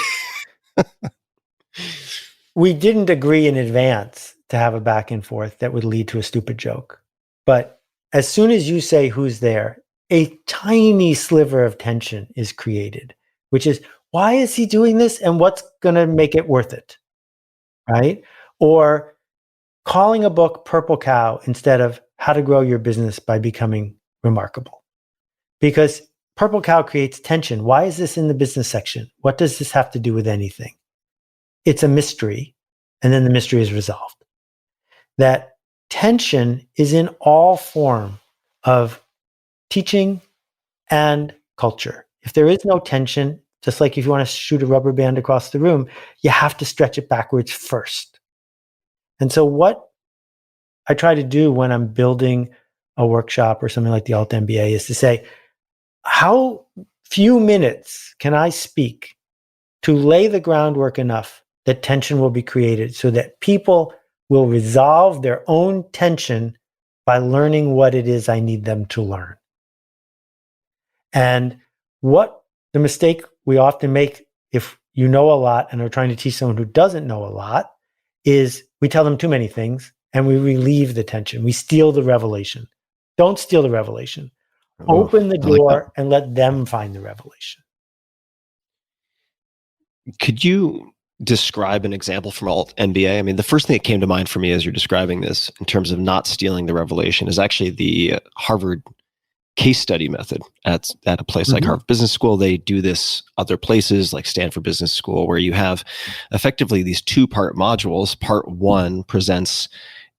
we didn't agree in advance to have a back and forth that would lead to a stupid joke. But as soon as you say who's there, a tiny sliver of tension is created, which is, why is he doing this and what's going to make it worth it? Right? Or calling a book Purple Cow instead of How to Grow Your Business by Becoming Remarkable. Because Purple Cow creates tension. Why is this in the business section? What does this have to do with anything? It's a mystery, and then the mystery is resolved. That tension is in all form of teaching and culture. If there is no tension, just like if you want to shoot a rubber band across the room, you have to stretch it backwards first. And so what I try to do when I'm building a workshop or something like the Alt MBA is to say, how few minutes can I speak to lay the groundwork enough that tension will be created so that people will resolve their own tension by learning what it is I need them to learn. And what the mistake we often make if you know a lot and are trying to teach someone who doesn't know a lot is we tell them too many things and we relieve the tension. We steal the revelation. Don't steal the revelation. Open the door and let them find the revelation. Could you describe an example from Alt MBA? I mean, the first thing that came to mind for me as you're describing this in terms of not stealing the revelation is actually the Harvard case study method at a place like Harvard Business School. They do this other places like Stanford Business School, where you have effectively these 2-part modules. Part 1 presents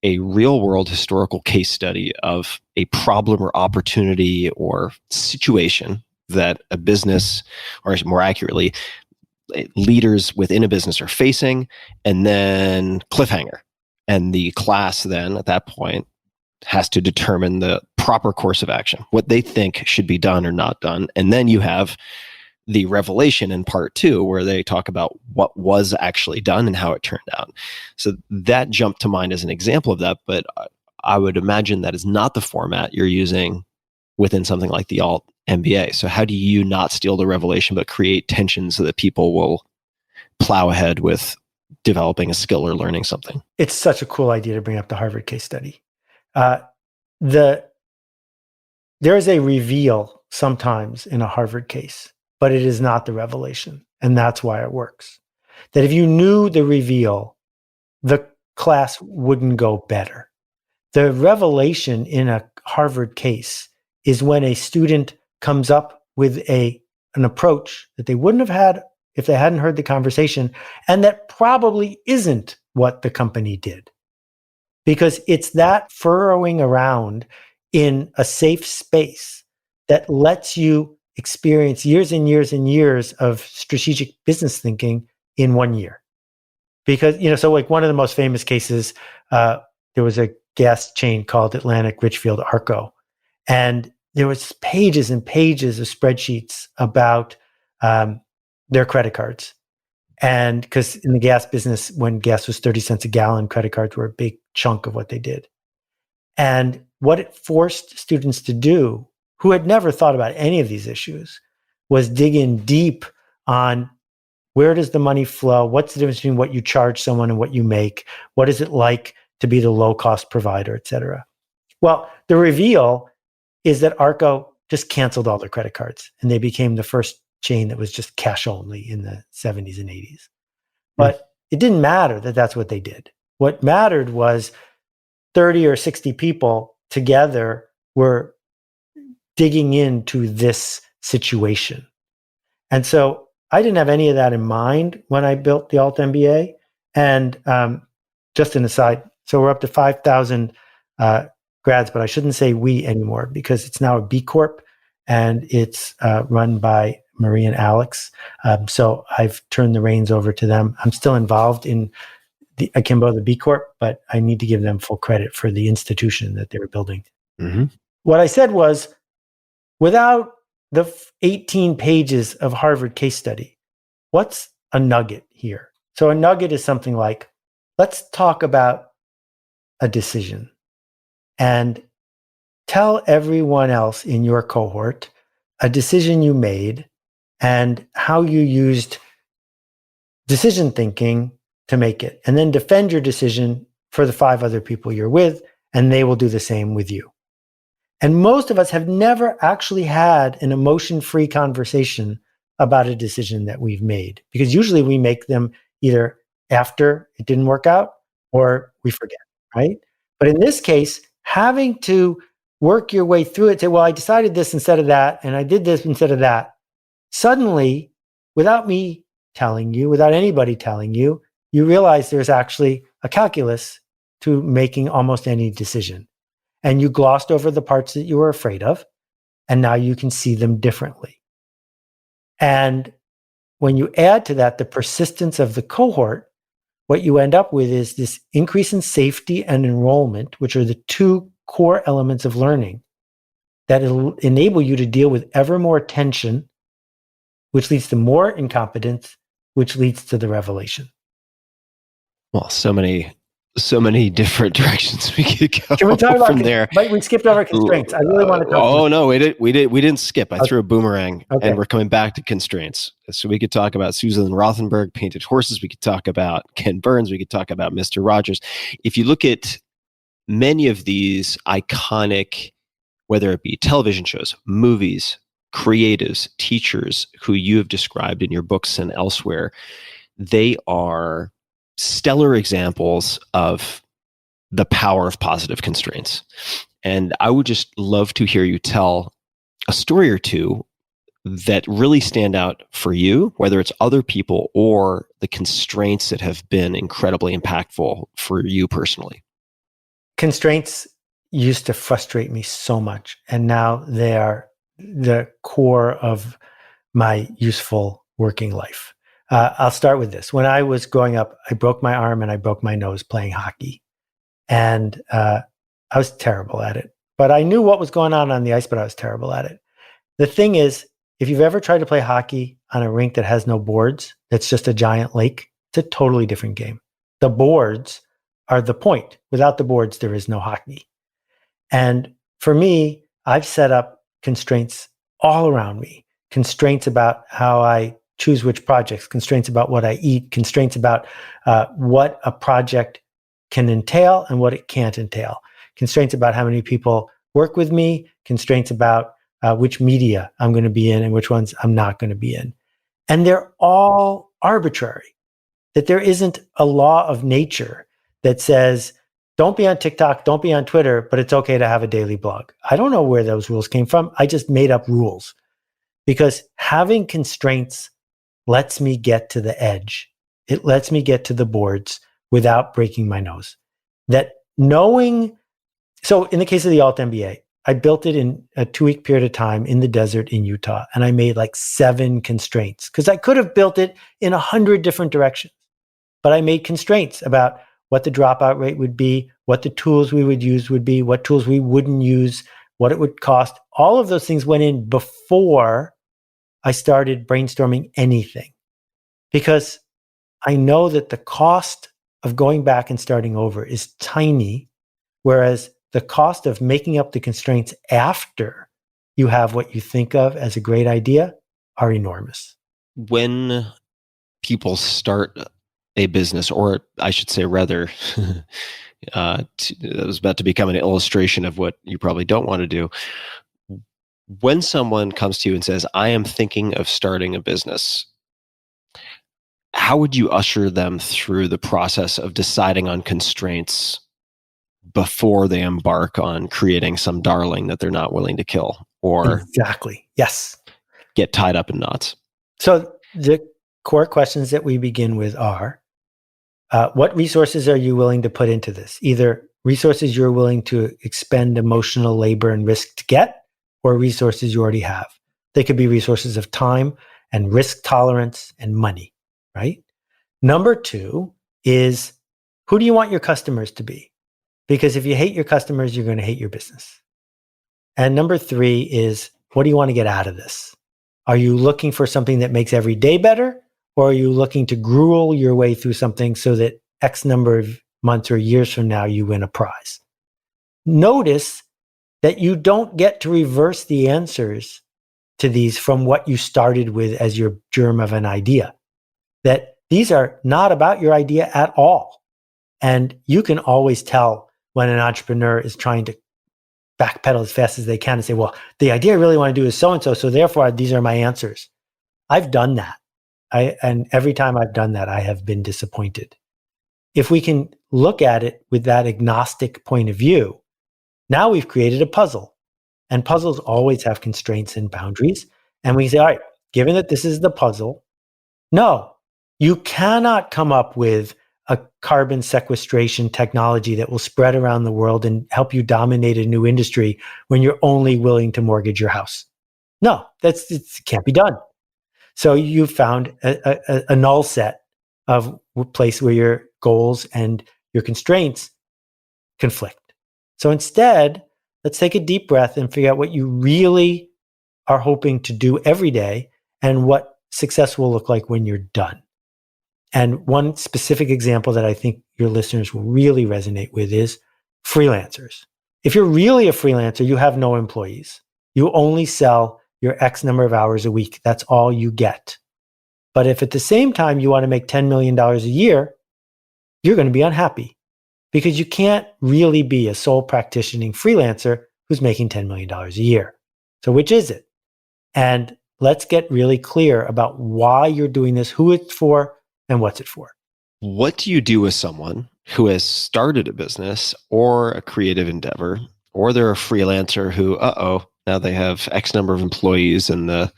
a real world historical case study of a problem or opportunity or situation that a business, or more accurately, leaders within a business are facing, and then cliffhanger. And the class then at that point has to determine the proper course of action, what they think should be done or not done. And then you have the revelation in part 2, where they talk about what was actually done and how it turned out. So that jumped to mind as an example of that, but I would imagine that is not the format you're using within something like the Alt MBA. So how do you not steal the revelation, but create tension so that people will plow ahead with developing a skill or learning something? It's such a cool idea to bring up the Harvard case study. There is a reveal sometimes in a Harvard case, but it is not the revelation. And that's why it works. That if you knew the reveal, the class wouldn't go better. The revelation in a Harvard case is when a student comes up with an approach that they wouldn't have had if they hadn't heard the conversation, and that probably isn't what the company did. Because it's that furrowing around in a safe space that lets you experience years and years and years of strategic business thinking in 1 year. Because, so like one of the most famous cases, there was a gas chain called Atlantic Richfield Arco. And there was pages and pages of spreadsheets about their credit cards. And because in the gas business, when gas was 30 cents a gallon, credit cards were a big chunk of what they did. And what it forced students to do, who had never thought about any of these issues, was dig in deep on where does the money flow? What's the difference between what you charge someone and what you make? What is it like to be the low-cost provider, et cetera? Well, the reveal is that Arco just canceled all their credit cards, and they became the first chain that was just cash only in the 70s and 80s. But it didn't matter that that's what they did. What mattered was 30 or 60 people together were digging into this situation. And so I didn't have any of that in mind when I built the Alt MBA. And just an aside, so we're up to 5,000 grads, but I shouldn't say we anymore because it's now a B Corp and it's run by Marie and Alex. So I've turned the reins over to them. I'm still involved in the Akimbo, the B Corp, but I need to give them full credit for the institution that they were building. Mm-hmm. What I said was, without the 18 pages of Harvard case study, what's a nugget here. So a nugget is something like, let's talk about a decision and tell everyone else in your cohort a decision you made and how you used decision thinking to make it. And then defend your decision for the 5 other people you're with, and they will do the same with you. And most of us have never actually had an emotion-free conversation about a decision that we've made, because usually we make them either after it didn't work out or we forget, right? But in this case, having to work your way through it, say, well, I decided this instead of that, and I did this instead of that. Suddenly, without me telling you, without anybody telling you, you realize there's actually a calculus to making almost any decision. And you glossed over the parts that you were afraid of, and now you can see them differently. And when you add to that the persistence of the cohort, what you end up with is this increase in safety and enrollment, which are the 2 core elements of learning that enable you to deal with ever more tension, which leads to more incompetence, which leads to the revelation. Well, so many different directions we could go. Can we talk about from there? But we skipped over constraints. I really want to talk. Oh no, we didn't skip. I Okay. threw a boomerang, Okay. and we're coming back to constraints. So we could talk about Susan Rothenberg, painted horses. We could talk about Ken Burns. We could talk about Mr. Rogers. If you look at many of these iconic, whether it be television shows, movies, creatives, teachers who you have described in your books and elsewhere, they are stellar examples of the power of positive constraints. And I would just love to hear you tell a story or two that really stand out for you, whether it's other people or the constraints that have been incredibly impactful for you personally. Constraints used to frustrate me so much, and now they are the core of my useful working life. I'll start with this. When I was growing up, I broke my arm and I broke my nose playing hockey. And I was terrible at it. But I knew what was going on the ice, but I was terrible at it. The thing is, if you've ever tried to play hockey on a rink that has no boards, that's just a giant lake, it's a totally different game. The boards are the point. Without the boards, there is no hockey. And for me, I've set up constraints all around me. Constraints about how I choose which projects, constraints about what I eat, constraints about what a project can entail and what it can't entail, constraints about how many people work with me, constraints about which media I'm going to be in and which ones I'm not going to be in. And they're all arbitrary, that there isn't a law of nature that says, don't be on TikTok, don't be on Twitter, but it's okay to have a daily blog. I don't know where those rules came from. I just made up rules because having constraints lets me get to the edge. It lets me get to the boards without breaking my nose. That knowing, so in the case of the Alt MBA, I built it in a 2-week period of time in the desert in Utah, and I made like 7 constraints because I could have built it in 100 different directions. But I made constraints about what the dropout rate would be, what the tools we would use would be, what tools we wouldn't use, what it would cost. All of those things went in before I started brainstorming anything, because I know that the cost of going back and starting over is tiny, whereas the cost of making up the constraints after you have what you think of as a great idea are enormous. When people start a business, or I should say rather, it was about to become an illustration of what you probably don't want to do. When someone comes to you and says, I am thinking of starting a business, how would you usher them through the process of deciding on constraints before they embark on creating some darling that they're not willing to kill or Exactly. Yes. get tied up in knots? So the core questions that we begin with are, what resources are you willing to put into this? Either resources you're willing to expend emotional labor and risk to get, or resources you already have. They could be resources of time and risk tolerance and money, right? Number 2 is, who do you want your customers to be? Because if you hate your customers, you're going to hate your business. And number 3 is, what do you want to get out of this? Are you looking for something that makes every day better? or are you looking to gruel your way through something so that X number of months or years from now you win a prize? Notice that you don't get to reverse the answers to these from what you started with as your germ of an idea. That these are not about your idea at all. And you can always tell when an entrepreneur is trying to backpedal as fast as they can and say, well, the idea I really want to do is so-and-so, so therefore these are my answers. I've done that. And every time I've done that, I have been disappointed. If we can look at it with that agnostic point of view, now we've created a puzzle. And puzzles always have constraints and boundaries. And we say, all right, given that this is the puzzle, no, you cannot come up with a carbon sequestration technology that will spread around the world and help you dominate a new industry when you're only willing to mortgage your house. No, it can't be done. So you found a null set of place where your goals and your constraints conflict. So instead, let's take a deep breath and figure out what you really are hoping to do every day and what success will look like when you're done. And one specific example that I think your listeners will really resonate with is freelancers. If you're really a freelancer, you have no employees. You only sell your X number of hours a week. That's all you get. But if at the same time you want to make $10 million a year, you're going to be unhappy because you can't really be a sole practicing freelancer who's making $10 million a year. So which is it? And let's get really clear about why you're doing this, who it's for, and what's it for. What do you do with someone who has started a business or a creative endeavor, or they're a freelancer who, now they have X number of employees and the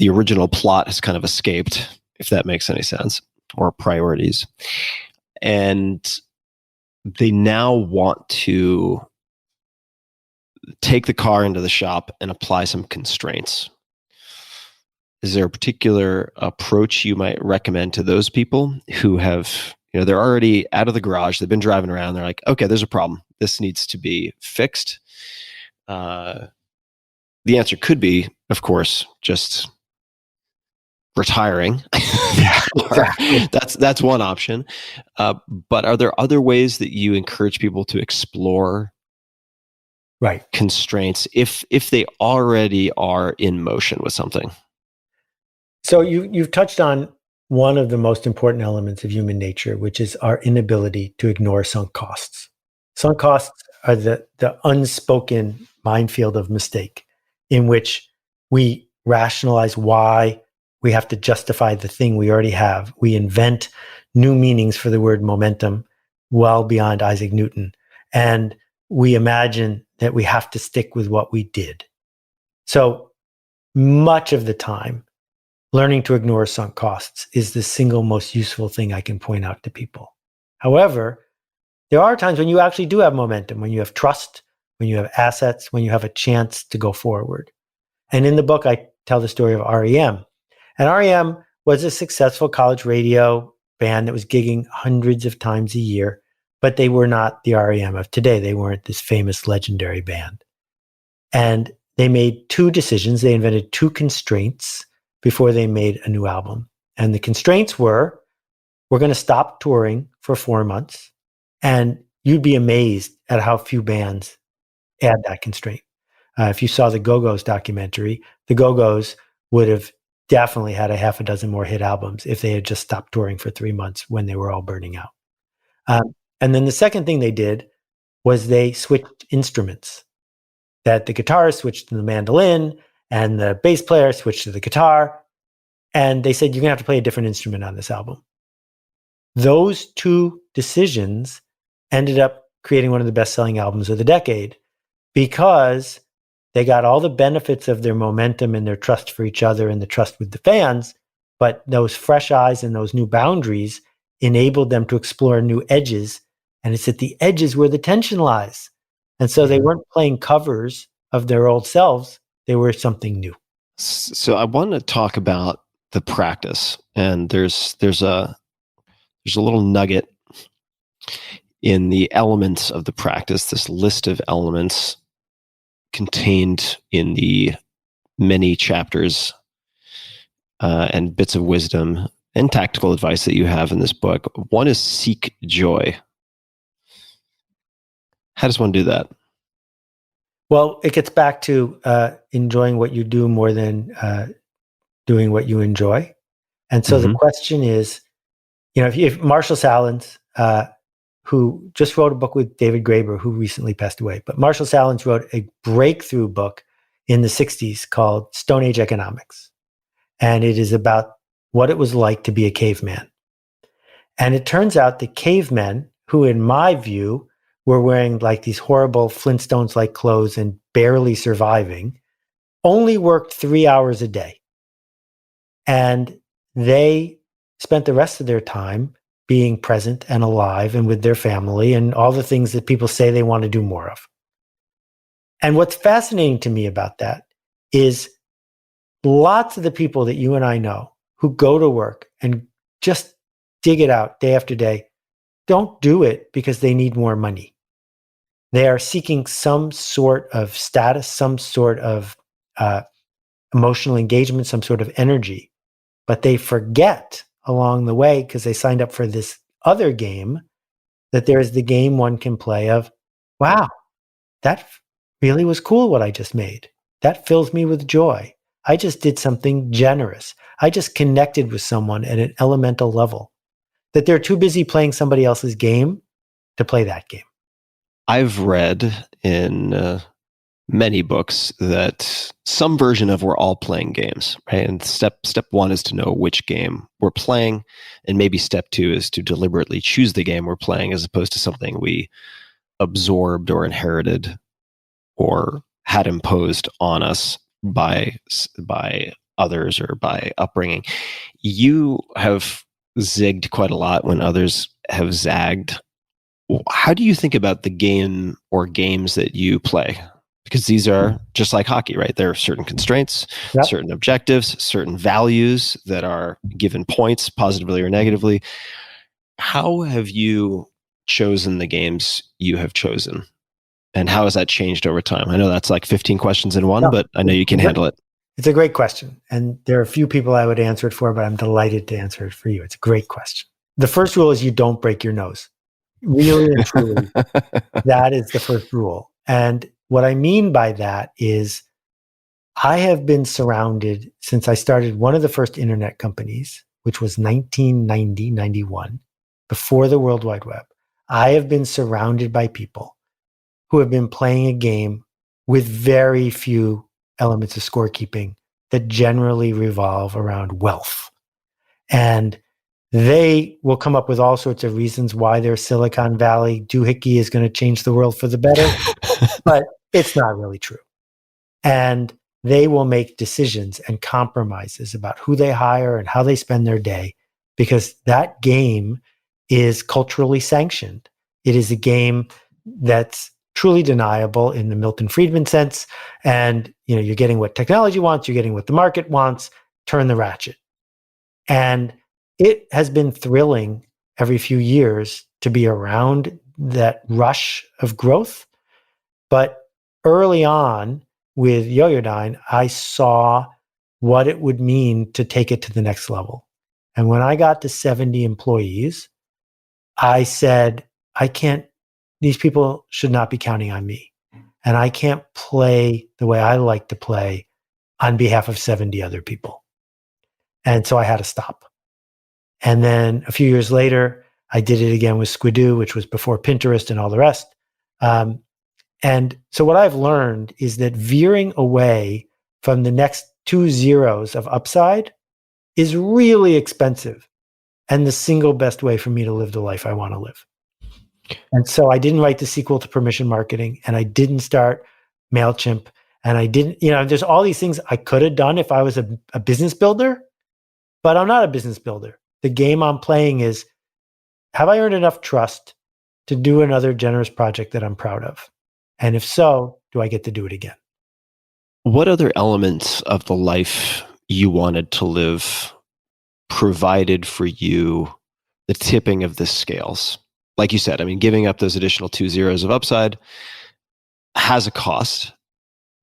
original plot has kind of escaped, if that makes any sense, or priorities. And they now want to take the car into the shop and apply some constraints. Is there a particular approach you might recommend to those people who have, they're already out of the garage, they've been driving around, they're like, okay, there's a problem. This needs to be fixed. The answer could be, of course, just retiring. Yeah, exactly. That's one option. But are there other ways that you encourage people to explore constraints if they already are in motion with something? So you've touched on one of the most important elements of human nature, which is our inability to ignore sunk costs. Sunk costs are the unspoken minefield of mistake in which we rationalize why we have to justify the thing we already have. We invent new meanings for the word momentum well beyond Isaac Newton. And we imagine that we have to stick with what we did. So much of the time, learning to ignore sunk costs is the single most useful thing I can point out to people. However, there are times when you actually do have momentum, when you have trust, when you have assets, when you have a chance to go forward. And in the book, I tell the story of REM. And REM was a successful college radio band that was gigging hundreds of times a year, but they were not the REM of today. They weren't this famous, legendary band. And they made two decisions. They invented two constraints before they made a new album. And the constraints were, we're going to stop touring for 4 months. And you'd be amazed at how few bands add that constraint. If you saw the Go-Go's documentary, the Go-Go's would have definitely had a half a dozen more hit albums if they had just stopped touring for 3 months when they were all burning out. And then the second thing they did was they switched instruments. That the guitarist switched to the mandolin and the bass player switched to the guitar. And they said, you're going to have to play a different instrument on this album. Those two decisions ended up creating one of the best-selling albums of the decade because they got all the benefits of their momentum and their trust for each other and the trust with the fans, but those fresh eyes and those new boundaries enabled them to explore new edges. And it's at the edges where the tension lies. And so they weren't playing covers of their old selves. They were something new. So I want to talk about the practice. And there's a little nugget in the elements of the practice, this list of elements contained in the many chapters and bits of wisdom and tactical advice that you have in this book. One is seek joy. How does one do that? Well, it gets back to enjoying what you do more than doing what you enjoy. And so the question is, if Marshall Salins, who just wrote a book with David Graeber, who recently passed away, but Marshall Salins wrote a breakthrough book in the 60s called Stone Age Economics. And it is about what it was like to be a caveman. And it turns out that cavemen, who in my view were wearing like these horrible Flintstones-like clothes and barely surviving, only worked 3 hours a day. And they spent the rest of their time being present and alive and with their family and all the things that people say they want to do more of. And what's fascinating to me about that is lots of the people that you and I know who go to work and just dig it out day after day don't do it because they need more money. They are seeking some sort of status, some sort of emotional engagement, some sort of energy. But they forget along the way, because they signed up for this other game, that there is the game one can play of, wow, that really was cool what I just made. That fills me with joy. I just did something generous. I just connected with someone at an elemental level. That they're too busy playing somebody else's game to play that game. I've read in many books that some version of we're all playing games, right? And step one is to know which game we're playing, and maybe step two is to deliberately choose the game we're playing as opposed to something we absorbed or inherited or had imposed on us by others or by upbringing. You have zigged quite a lot when others have zagged. How do you think about the game or games that you play? Because these are just like hockey, right? There are certain constraints, certain objectives, certain values that are given points, positively or negatively. How have you chosen the games you have chosen? And how has that changed over time? I know that's like 15 questions in one, but I know you can handle it. It's a great question. And there are a few people I would answer it for, but I'm delighted to answer it for you. It's a great question. The first rule is you don't break your nose. Really and truly, that is the first rule. And what I mean by that is I have been surrounded since I started one of the first internet companies, which was 1990, 91, before the World Wide Web. I have been surrounded by people who have been playing a game with very few elements of scorekeeping that generally revolve around wealth. And they will come up with all sorts of reasons why their Silicon Valley doohickey is going to change the world for the better, but it's not really true. And they will make decisions and compromises about who they hire and how they spend their day, because that game is culturally sanctioned. It is a game that's truly deniable in the Milton Friedman sense. And you're getting what technology wants, you're getting what the market wants, turn the ratchet. And it has been thrilling every few years to be around that rush of growth. But early on with Yoyodyne, I saw what it would mean to take it to the next level. And when I got to 70 employees, I said, these people should not be counting on me. And I can't play the way I like to play on behalf of 70 other people. And so I had to stop. And then a few years later, I did it again with Squidoo, which was before Pinterest and all the rest. And so what I've learned is that veering away from the next 2 zeros of upside is really expensive and the single best way for me to live the life I want to live. And so I didn't write the sequel to Permission Marketing, and I didn't start MailChimp, and I didn't, there's all these things I could have done if I was a business builder, but I'm not a business builder. The game I'm playing is, have I earned enough trust to do another generous project that I'm proud of? And if so, do I get to do it again? What other elements of the life you wanted to live provided for you the tipping of the scales? Like you said, giving up those additional 2 zeros of upside has a cost.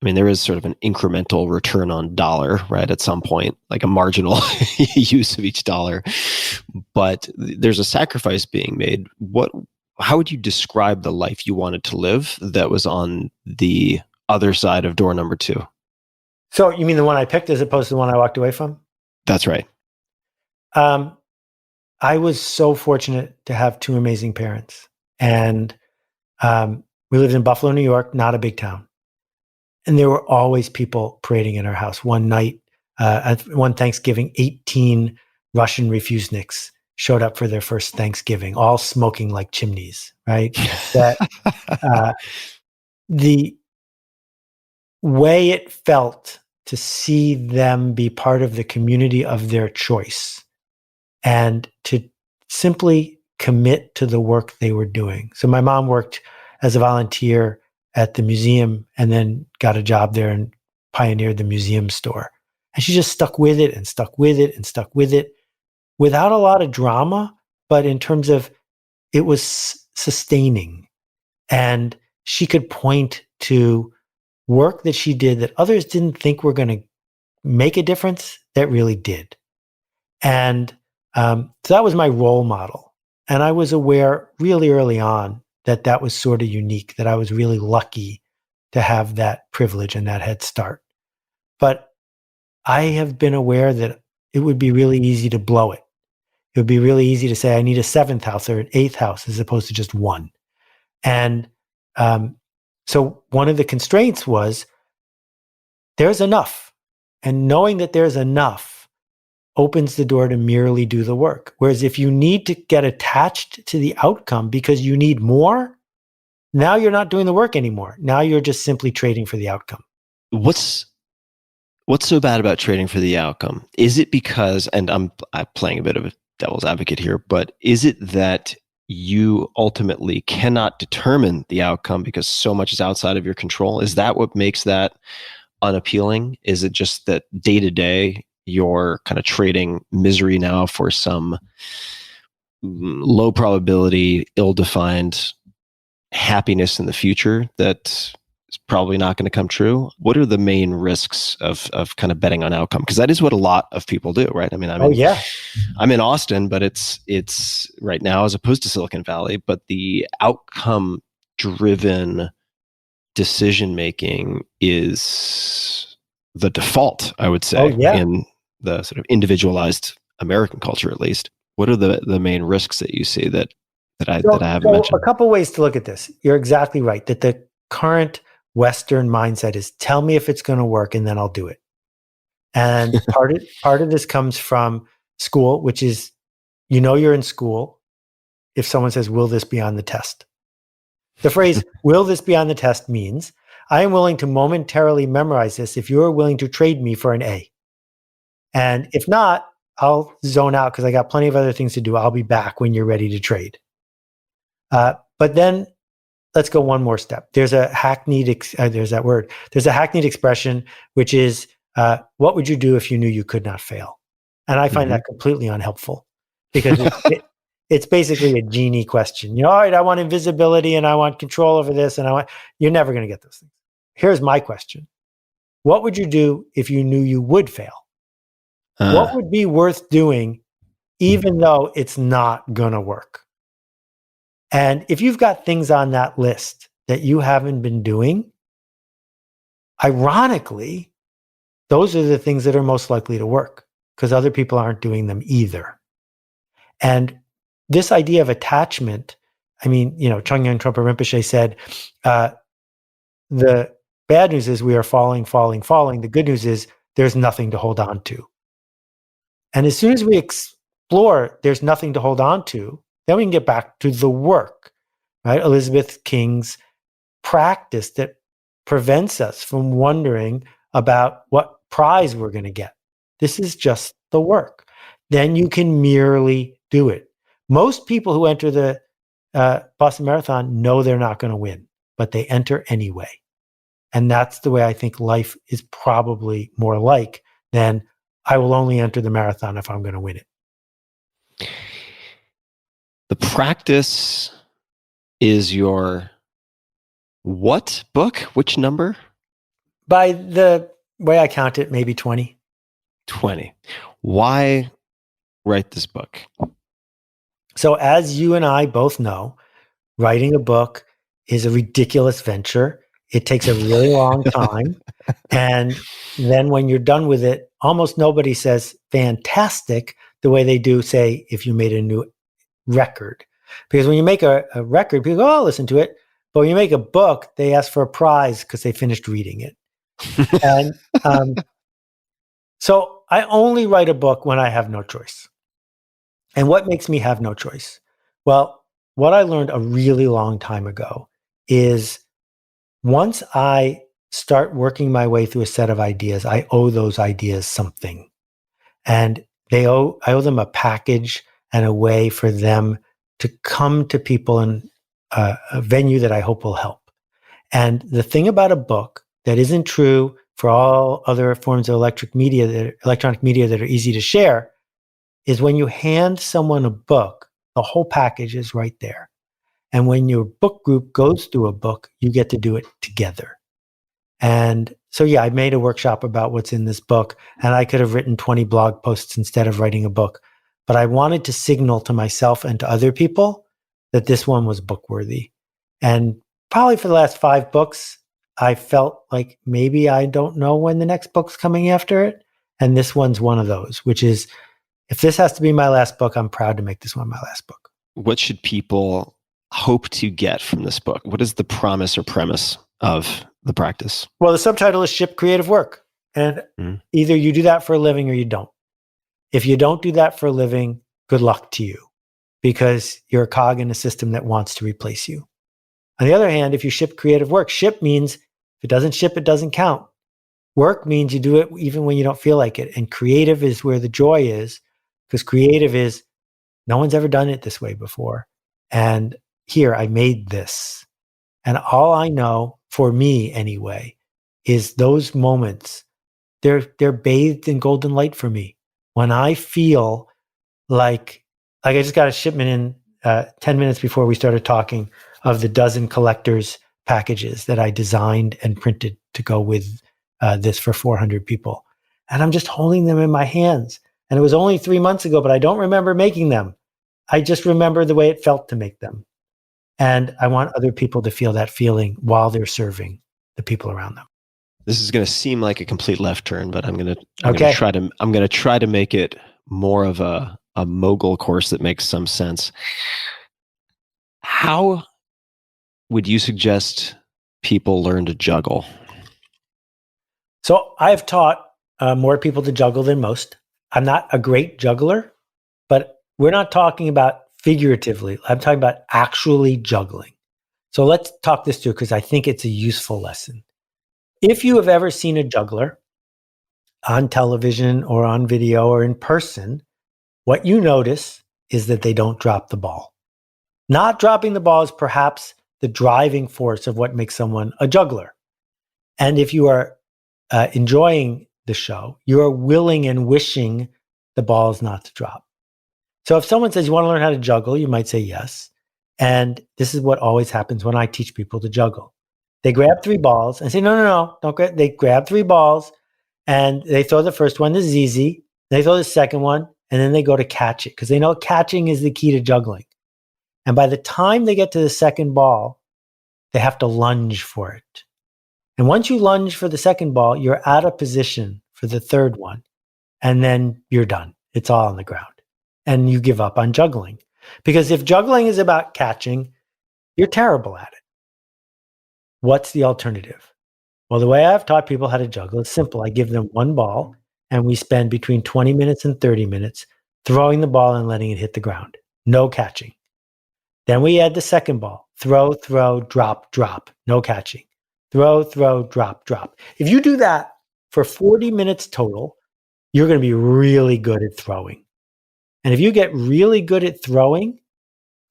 mean, there is sort of an incremental return on dollar, right? At some point, like a marginal use of each dollar, but there's a sacrifice being made. How would you describe the life you wanted to live that was on the other side of door number 2? So you mean the one I picked as opposed to the one I walked away from? That's right. I was so fortunate to have 2 amazing parents. And we lived in Buffalo, New York, not a big town. And there were always people parading in our house. One night, at one Thanksgiving, 18 Russian refuseniks showed up for their first Thanksgiving, all smoking like chimneys, right? That the way it felt to see them be part of the community of their choice and to simply commit to the work they were doing. So my mom worked as a volunteer at the museum and then got a job there and pioneered the museum store. And she just stuck with it and stuck with it and stuck with it without a lot of drama, but in terms of it was sustaining. And she could point to work that she did that others didn't think were going to make a difference that really did. And so that was my role model. And I was aware really early on that that was sort of unique, that I was really lucky to have that privilege and that head start. But I have been aware that it would be really easy to blow it. It would be really easy to say, I need a 7th house or an 8th house as opposed to just one. And so one of the constraints was there's enough. And knowing that there's enough opens the door to merely do the work. Whereas if you need to get attached to the outcome because you need more, now you're not doing the work anymore. Now you're just simply trading for the outcome. What's so bad about trading for the outcome? Is it because, and I'm playing a bit of a devil's advocate here, but is it that you ultimately cannot determine the outcome because so much is outside of your control? Is that what makes that unappealing? Is it just that day to day you're kind of trading misery now for some low probability, ill-defined happiness in the future that is probably not going to come true? What are the main risks of kind of betting on outcome? Because that is what a lot of people do, right? I mean, I'm in Austin, but it's right now as opposed to Silicon Valley, but the outcome driven decision making is the default, I would say, in the sort of individualized American culture, at least. What are the main risks that you see that I haven't mentioned? A couple ways to look at this. You're exactly right that the current Western mindset is tell me if it's going to work and then I'll do it. And part of this comes from school, which is, you're in school if someone says, will this be on the test? The phrase, will this be on the test means I am willing to momentarily memorize this if you're willing to trade me for an A. And if not, I'll zone out because I got plenty of other things to do. I'll be back when you're ready to trade. But then let's go one more step. There's a hackneyed, there's a hackneyed expression, which is, what would you do if you knew you could not fail? And I find that completely unhelpful because it's basically a genie question. All right, I want invisibility and I want control over this and you're never going to get those things. Here's my question. What would you do if you knew you would fail? What would be worth doing even though it's not going to work? And if you've got things on that list that you haven't been doing, ironically, those are the things that are most likely to work because other people aren't doing them either. And this idea of attachment, I mean, Chögyam Trungpa Rinpoche said, the bad news is we are falling. The good news is there's nothing to hold on to. And as soon as we explore there's nothing to hold on to, then we can get back to the work, right? Elizabeth King's practice that prevents us from wondering about what prize we're going to get. This is just the work. Then you can merely do it. Most people who enter the Boston Marathon know they're not going to win, but they enter anyway. And that's the way I think life is probably more like than I will only enter the marathon if I'm going to win it. The practice is your what book? Which number? By the way I count it, maybe 20. 20. Why write this book? So as you and I both know, writing a book is a ridiculous venture. It takes a really long time. And then when you're done with it, almost nobody says fantastic the way they do, say, if you made a new record. Because when you make a record, people go, oh, listen to it. But when you make a book, they ask for a prize because they finished reading it. And so I only write a book when I have no choice. And what makes me have no choice? Well, what I learned a really long time ago is once I start working my way through a set of ideas, I owe those ideas something. And I owe them a package and a way for them to come to people in a venue that I hope will help. And the thing about a book that isn't true for all other forms of electronic media that are easy to share is when you hand someone a book, the whole package is right there. And when your book group goes through a book, you get to do it together. And so, yeah, I made a workshop about what's in this book, and I could have written 20 blog posts instead of writing a book. But I wanted to signal to myself and to other people that this one was book worthy. And probably for the last 5 books, I felt like maybe I don't know when the next book's coming after it. And this one's one of those, which is, if this has to be my last book, I'm proud to make this one my last book. What should people hope to get from this book? What is the promise or premise of the practice? Well, the subtitle is Ship Creative Work. And either you do that for a living or you don't. If you don't do that for a living, good luck to you, because you're a cog in a system that wants to replace you. On the other hand, if you ship creative work, ship means if it doesn't ship, it doesn't count. Work means you do it even when you don't feel like it. And creative is where the joy is, because creative is no one's ever done it this way before. And here, I made this. And all I know, for me anyway, is those moments, they're bathed in golden light for me. When I feel like I just got a shipment in 10 minutes before we started talking of the dozen collectors packages that I designed and printed to go with this for 400 people. And I'm just holding them in my hands. And it was only 3 months ago, but I don't remember making them. I just remember the way it felt to make them. And I want other people to feel that feeling while they're serving the people around them. This is going to seem like a complete left turn, but I'm going to try to make it more of a mogul course that makes some sense. How would you suggest people learn to juggle? So I've taught more people to juggle than most. I'm not a great juggler, but we're not talking about figuratively. I'm talking about actually juggling. So let's talk this through, because I think it's a useful lesson. If you have ever seen a juggler on television or on video or in person, what you notice is that they don't drop the ball. Not dropping the ball is perhaps the driving force of what makes someone a juggler. And if you are enjoying the show, you are willing and wishing the balls not to drop. So if someone says, you want to learn how to juggle, you might say yes. And this is what always happens when I teach people to juggle. They grab 3 balls and say, no, don't grab. They grab 3 balls and they throw the first one. This is easy. They throw the second one and then they go to catch it, because they know catching is the key to juggling. And by the time they get to the second ball, they have to lunge for it. And once you lunge for the second ball, you're out of position for the third one. And then you're done. It's all on the ground. And you give up on juggling. Because if juggling is about catching, you're terrible at it. What's the alternative? Well, the way I've taught people how to juggle is simple. I give them 1 ball, and we spend between 20 minutes and 30 minutes throwing the ball and letting it hit the ground. No catching. Then we add the second ball. Throw, drop, drop. No catching. Throw, drop, drop. If you do that for 40 minutes total, you're going to be really good at throwing. And if you get really good at throwing,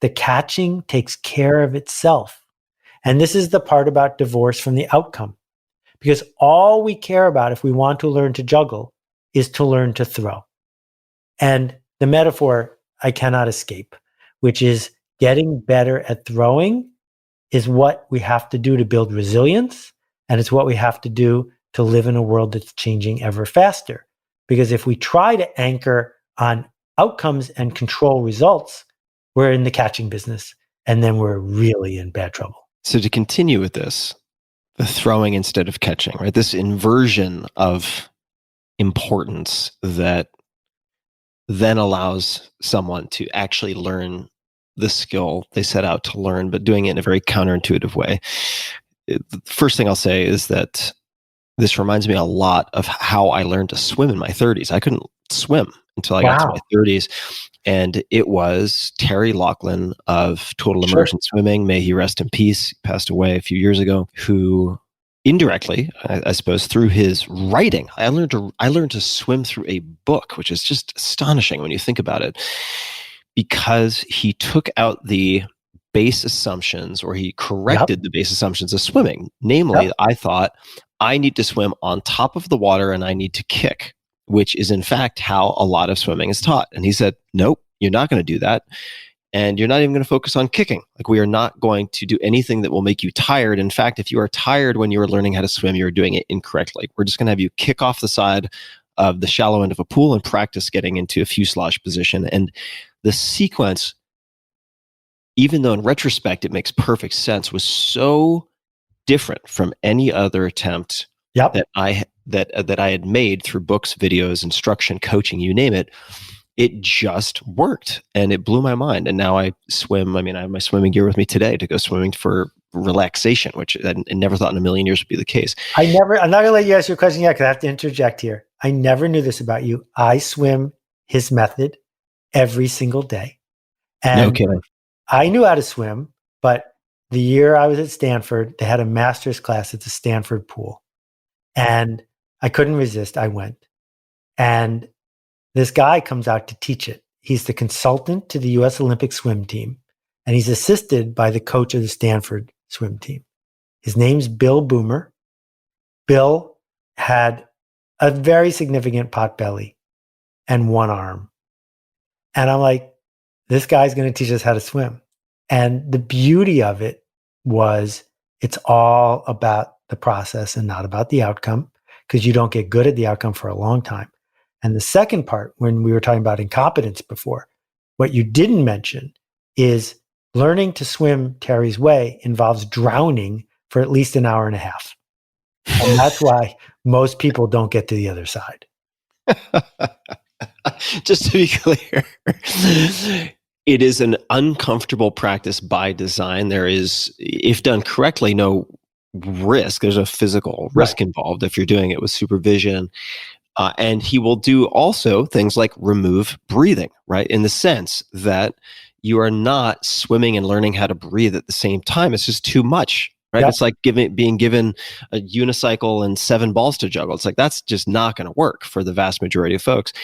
the catching takes care of itself. And this is the part about divorce from the outcome. Because all we care about if we want to learn to juggle is to learn to throw. And the metaphor I cannot escape, which is getting better at throwing is what we have to do to build resilience. And it's what we have to do to live in a world that's changing ever faster. Because if we try to anchor on outcomes and control results, we're in the catching business, and then we're really in bad trouble. So to continue with this, the throwing instead of catching, right? This inversion of importance that then allows someone to actually learn the skill they set out to learn, but doing it in a very counterintuitive way. The first thing I'll say is that this reminds me a lot of how I learned to swim in my 30s. I couldn't swim until I got to my 30s. And it was Terry Laughlin of Total Immersion Swimming, may he rest in peace, he passed away a few years ago, who indirectly, I suppose, through his writing, I learned to swim through a book, which is just astonishing when you think about it, because he took out the base assumptions, or he corrected the base assumptions of swimming. Namely, I thought I need to swim on top of the water and I need to kick, which is in fact how a lot of swimming is taught. And he said, nope, you're not going to do that. And you're not even going to focus on kicking. Like, we are not going to do anything that will make you tired. In fact, if you are tired when you are learning how to swim, you're doing it incorrectly. We're just going to have you kick off the side of the shallow end of a pool and practice getting into a fuselage position. And the sequence, even though in retrospect it makes perfect sense, was so different from any other attempt that I had made through books, videos, instruction, coaching, you name it. It just worked, and it blew my mind. And now I swim. I mean, I have my swimming gear with me today to go swimming for relaxation, which I never thought in a million years would be the case. I'm not going to let you ask your question yet, because I have to interject here. I never knew this about you. I swim his method every single day. And no kidding. I knew how to swim, but the year I was at Stanford, they had a master's class at the Stanford pool. And I couldn't resist. I went. And this guy comes out to teach it. He's the consultant to the U.S. Olympic swim team, and he's assisted by the coach of the Stanford swim team. His name's Bill Boomer. Bill had a very significant pot belly and one arm. And I'm like, this guy's going to teach us how to swim. And the beauty of it was, it's all about the process and not about the outcome, because you don't get good at the outcome for a long time. And the second part, when we were talking about incompetence before, what you didn't mention is learning to swim Terry's way involves drowning for at least an hour and a half. And that's why most people don't get to the other side. Just to be clear, it is an uncomfortable practice by design. There is, if done correctly, no risk. There's a physical risk involved if you're doing it with supervision. And he will do also things like remove breathing, right? In the sense that you are not swimming and learning how to breathe at the same time. It's just too much, right? Yep. It's like being given a unicycle and 7 balls to juggle. It's like, that's just not going to work for the vast majority of folks.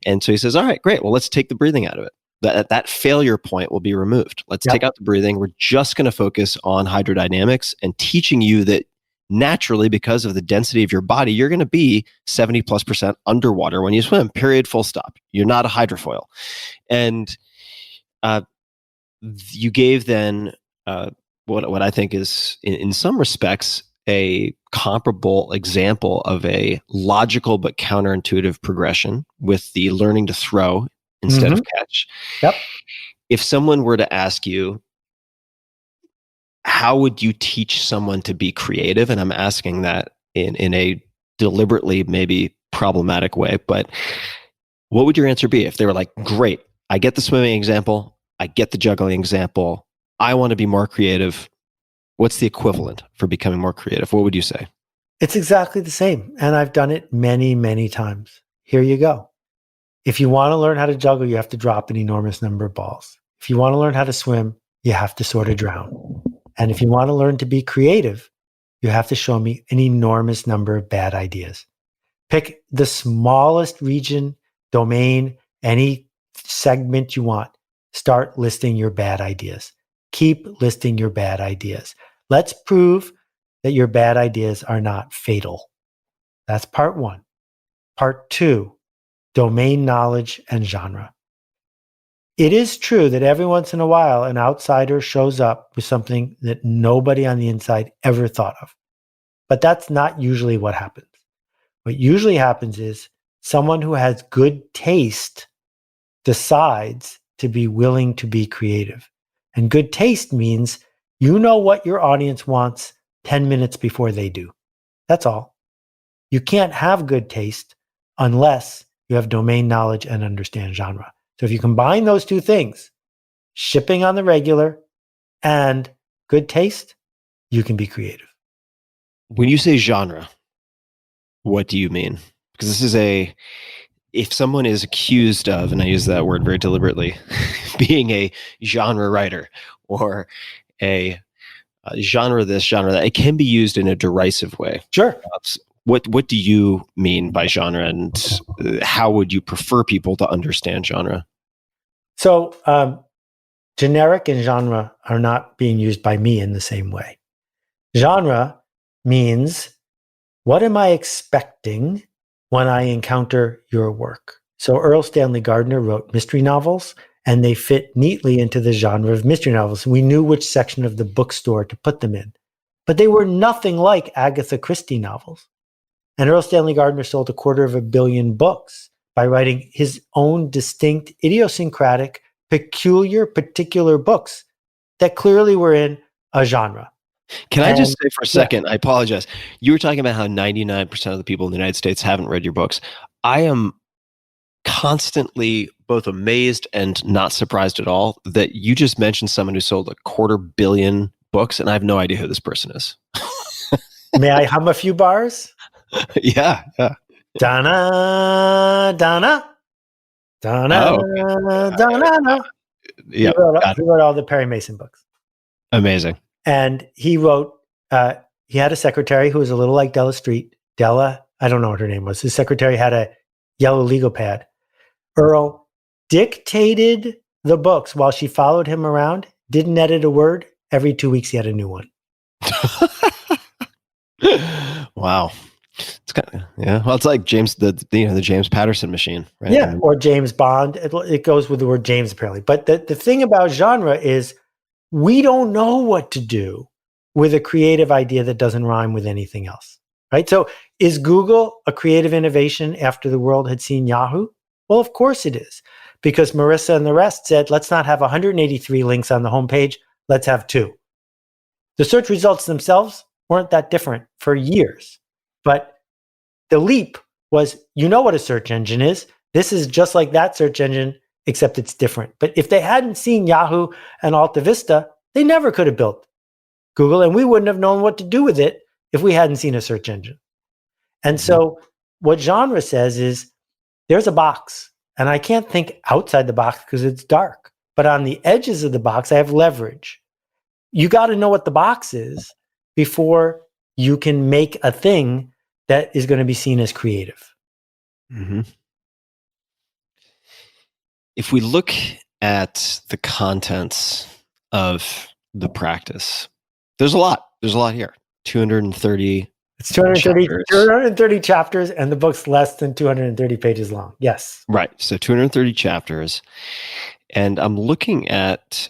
And so he says, all right, great. Well, let's take the breathing out of it. That failure point will be removed. Let's take out the breathing. We're just going to focus on hydrodynamics and teaching you that naturally, because of the density of your body, you're going to be 70+% underwater when you swim, period, full stop. You're not a hydrofoil. And you gave then what I think is, in some respects, a comparable example of a logical but counterintuitive progression with the learning to throw instead of catch. Yep. If someone were to ask you, how would you teach someone to be creative? And I'm asking that in a deliberately maybe problematic way, but what would your answer be if they were like, great, I get the swimming example, I get the juggling example, I want to be more creative. What's the equivalent for becoming more creative? What would you say? It's exactly the same. And I've done it many, many times. Here you go. If you want to learn how to juggle, you have to drop an enormous number of balls. If you want to learn how to swim, you have to sort of drown. And if you want to learn to be creative, you have to show me an enormous number of bad ideas. Pick the smallest region, domain, any segment you want. Start listing your bad ideas. Keep listing your bad ideas. Let's prove that your bad ideas are not fatal. That's part one. Part two, domain knowledge and genre. It is true that every once in a while, an outsider shows up with something that nobody on the inside ever thought of. But that's not usually what happens. What usually happens is someone who has good taste decides to be willing to be creative. And good taste means you know what your audience wants 10 minutes before they do. That's all. You can't have good taste unless you have domain knowledge and understand genre. So if you combine those two things, shipping on the regular and good taste, you can be creative. When you say genre, what do you mean? Because this is if someone is accused of, and I use that word very deliberately, being a genre writer or a genre this, genre that, it can be used in a derisive way. Sure. What do you mean by genre, and how would you prefer people to understand genre? So generic and genre are not being used by me in the same way. Genre means, what am I expecting when I encounter your work? So Earl Stanley Gardner wrote mystery novels, and they fit neatly into the genre of mystery novels. We knew which section of the bookstore to put them in, but they were nothing like Agatha Christie novels. And Earl Stanley Gardner sold 250 million books by writing his own distinct, idiosyncratic, peculiar, particular books that clearly were in a genre. Can I just say for a second, I apologize. You were talking about how 99% of the people in the United States haven't read your books. I am constantly both amazed and not surprised at all that you just mentioned someone who sold 250 million books, and I have no idea who this person is. May I hum a few bars? Yeah. Donna, Donna, Donna, Oh. Donna. Yeah, He wrote all the Perry Mason books. amazing. And he wrote, he had a secretary who was a little like Della Street. Della, I don't know what her name was. His secretary had a yellow legal pad. Earl dictated the books while she followed him around, didn't edit a word. Every 2 weeks, he had a new one. Wow. It's kind of, yeah. Well, it's like the James Patterson machine, right? Yeah, or James Bond. It goes with the word James, apparently. But the thing about genre is we don't know what to do with a creative idea that doesn't rhyme with anything else, right? So is Google a creative innovation after the world had seen Yahoo? Well, of course it is, because Marissa and the rest said, let's not have 183 links on the homepage. Let's have 2. The search results themselves weren't that different for years. But the leap was, you know what a search engine is. This is just like that search engine, except it's different. But if they hadn't seen Yahoo and Alta Vista, they never could have built Google, and we wouldn't have known what to do with it if we hadn't seen a search engine. And so what genre says is, there's a box, and I can't think outside the box because it's dark. But on the edges of the box, I have leverage. You got to know what the box is before you can make a thing that is going to be seen as creative. Mm-hmm. If we look at the contents of the practice, there's a lot. There's a lot here. 230. It's 230 chapters, and the book's less than 230 pages long. Yes. Right. So 230 chapters. And I'm looking at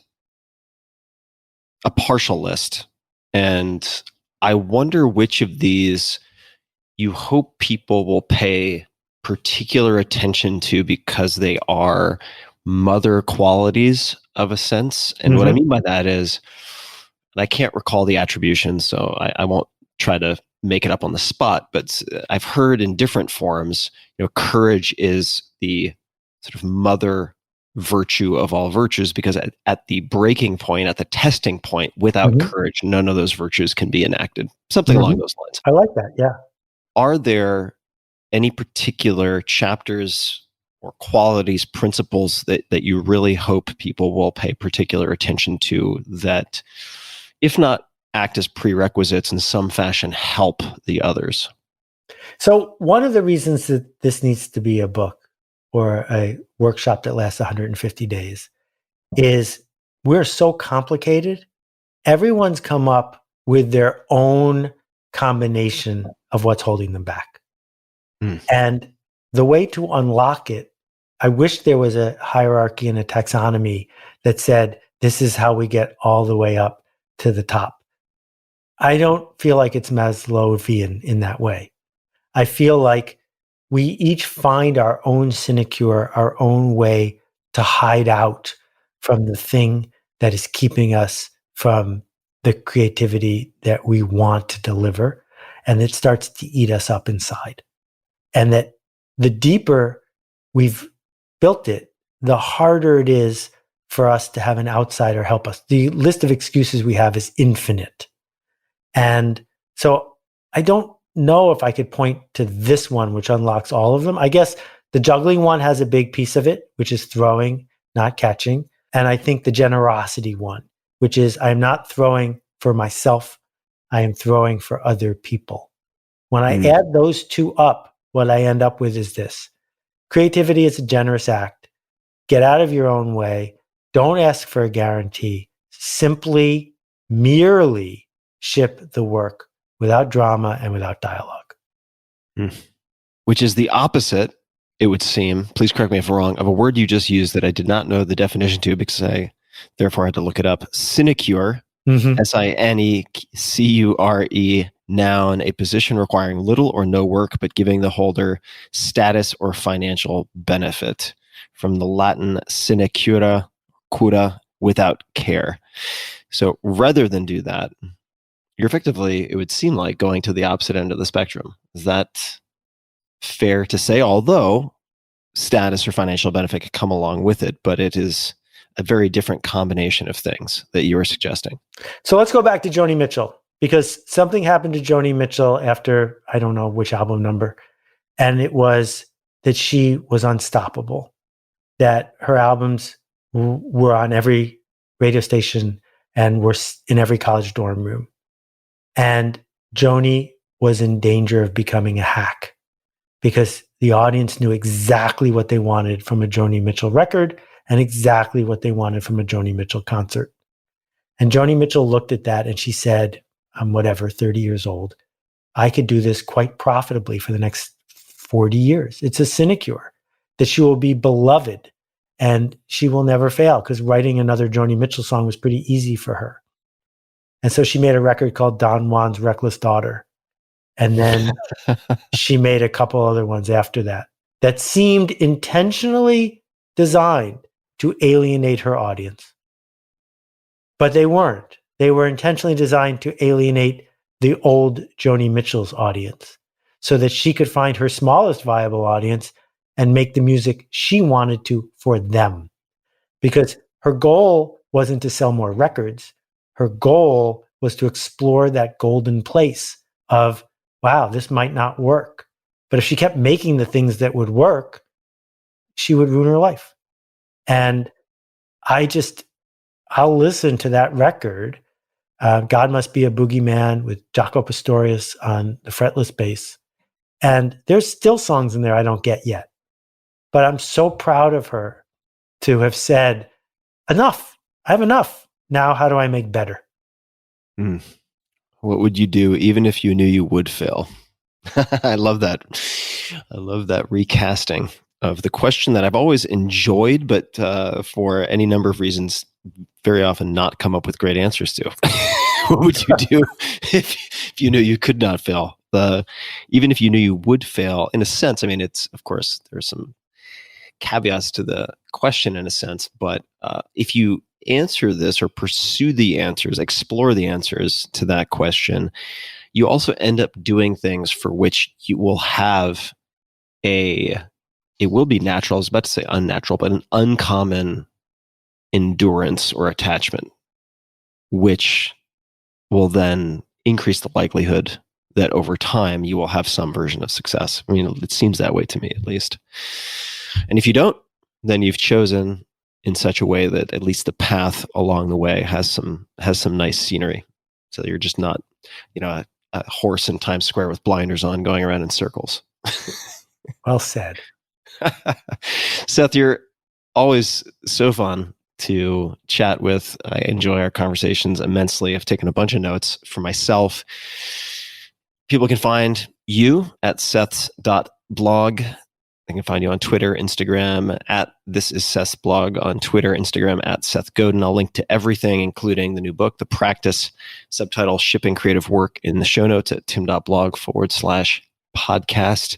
a partial list, and I wonder which of these you hope people will pay particular attention to because they are mother qualities of a sense. And what I mean by that is, and I can't recall the attribution, so I won't try to make it up on the spot, but I've heard in different forums, courage is the sort of mother virtue of all virtues, because at the breaking point, at the testing point, without courage, none of those virtues can be enacted. Something along those lines. I like that. Yeah. Are there any particular chapters or qualities, principles that you really hope people will pay particular attention to that, if not act as prerequisites, in some fashion help the others? So one of the reasons that this needs to be a book or a workshop that lasts 150 days is we're so complicated. Everyone's come up with their own combination of what's holding them back. And the way to unlock it, I wish there was a hierarchy and a taxonomy that said, this is how we get all the way up to the top. I don't feel like it's Maslowian in that way. I feel like we each find our own sinecure, our own way to hide out from the thing that is keeping us from the creativity that we want to deliver. And it starts to eat us up inside. And that the deeper we've built it, the harder it is for us to have an outsider help us. The list of excuses we have is infinite. And so I don't know if I could point to this one, which unlocks all of them. I guess the juggling one has a big piece of it, which is throwing, not catching. And I think the generosity one, which is I'm not throwing for myself, I am throwing for other people. When I add those two up, what I end up with is this. Creativity is a generous act. Get out of your own way. Don't ask for a guarantee. Simply, merely ship the work without drama and without dialogue. Which is the opposite, it would seem, please correct me if I'm wrong, of a word you just used that I did not know the definition to because I therefore had to look it up. Sinecure, S-I-N-E-C-U-R-E, noun, a position requiring little or no work but giving the holder status or financial benefit. From the Latin sinecura, cura, without care. So rather than do that, you're effectively, it would seem like, going to the opposite end of the spectrum. Is that fair to say? Although status or financial benefit could come along with it, but it is a very different combination of things that you are suggesting. So let's go back to Joni Mitchell, because something happened to Joni Mitchell after, I don't know which album number, and it was that she was unstoppable, that her albums were on every radio station and were in every college dorm room. And Joni was in danger of becoming a hack because the audience knew exactly what they wanted from a Joni Mitchell record and exactly what they wanted from a Joni Mitchell concert. And Joni Mitchell looked at that and she said, I'm 30 years old. I could do this quite profitably for the next 40 years. It's a sinecure that she will be beloved and she will never fail because writing another Joni Mitchell song was pretty easy for her. And so she made a record called Don Juan's Reckless Daughter. And then she made a couple other ones after that seemed intentionally designed to alienate her audience. But they weren't. They were intentionally designed to alienate the old Joni Mitchell's audience so that she could find her smallest viable audience and make the music she wanted to for them. Because her goal wasn't to sell more records. Her goal was to explore that golden place of, wow, this might not work. But if she kept making the things that would work, she would ruin her life. And I'll listen to that record, God Must Be a Boogeyman with Jaco Pastorius on the fretless bass. And there's still songs in there I don't get yet. But I'm so proud of her to have said, enough, I have enough. Now, how do I make better? What would you do even if you knew you would fail? I love that. I love that recasting of the question that I've always enjoyed, but for any number of reasons, very often not come up with great answers to. What would you do if you knew you could not fail? Even if you knew you would fail, in a sense, I mean, it's, of course, there's some caveats to the question in a sense, but if you answer this or pursue the answers, explore the answers to that question, you also end up doing things for which you will have it will be natural, I was about to say unnatural, but an uncommon endurance or attachment, which will then increase the likelihood that over time you will have some version of success. I mean, it seems that way to me, at least. And if you don't, then you've chosen in such a way that at least the path along the way has some nice scenery. So you're just not, a horse in Times Square with blinders on going around in circles. Well said. Seth, you're always so fun to chat with. I enjoy our conversations immensely. I've taken a bunch of notes for myself. People can find you at seths.blog. They can find you on Twitter, Instagram, at This Is Seth's Blog, on Twitter, Instagram, at Seth Godin. I'll link to everything, including the new book, The Practice, subtitle Shipping Creative Work, in the show notes at tim.blog/podcast. podcast.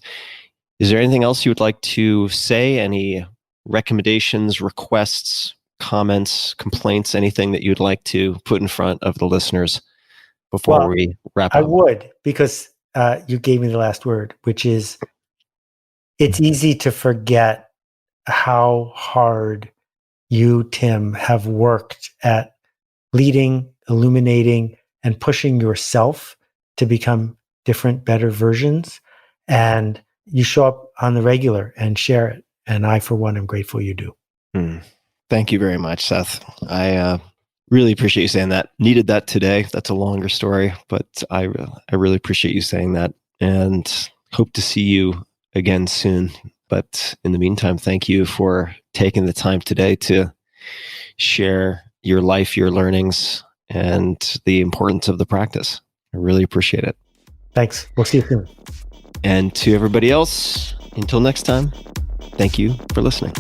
Is there anything else you would like to say? Any recommendations, requests, comments, complaints, anything that you'd like to put in front of the listeners before we wrap I up? would, because you gave me the last word, which is it's easy to forget how hard you, Tim, have worked at leading, illuminating, and pushing yourself to become different, better versions. And you show up on the regular and share it. And I, for one, am grateful you do. Thank you very much, Seth. I really appreciate you saying that. Needed that today. That's a longer story, but I really appreciate you saying that, and hope to see you again soon. But in the meantime, thank you for taking the time today to share your life, your learnings, and the importance of the practice. I really appreciate it. Thanks. We'll see you soon. And to everybody else, until next time, thank you for listening.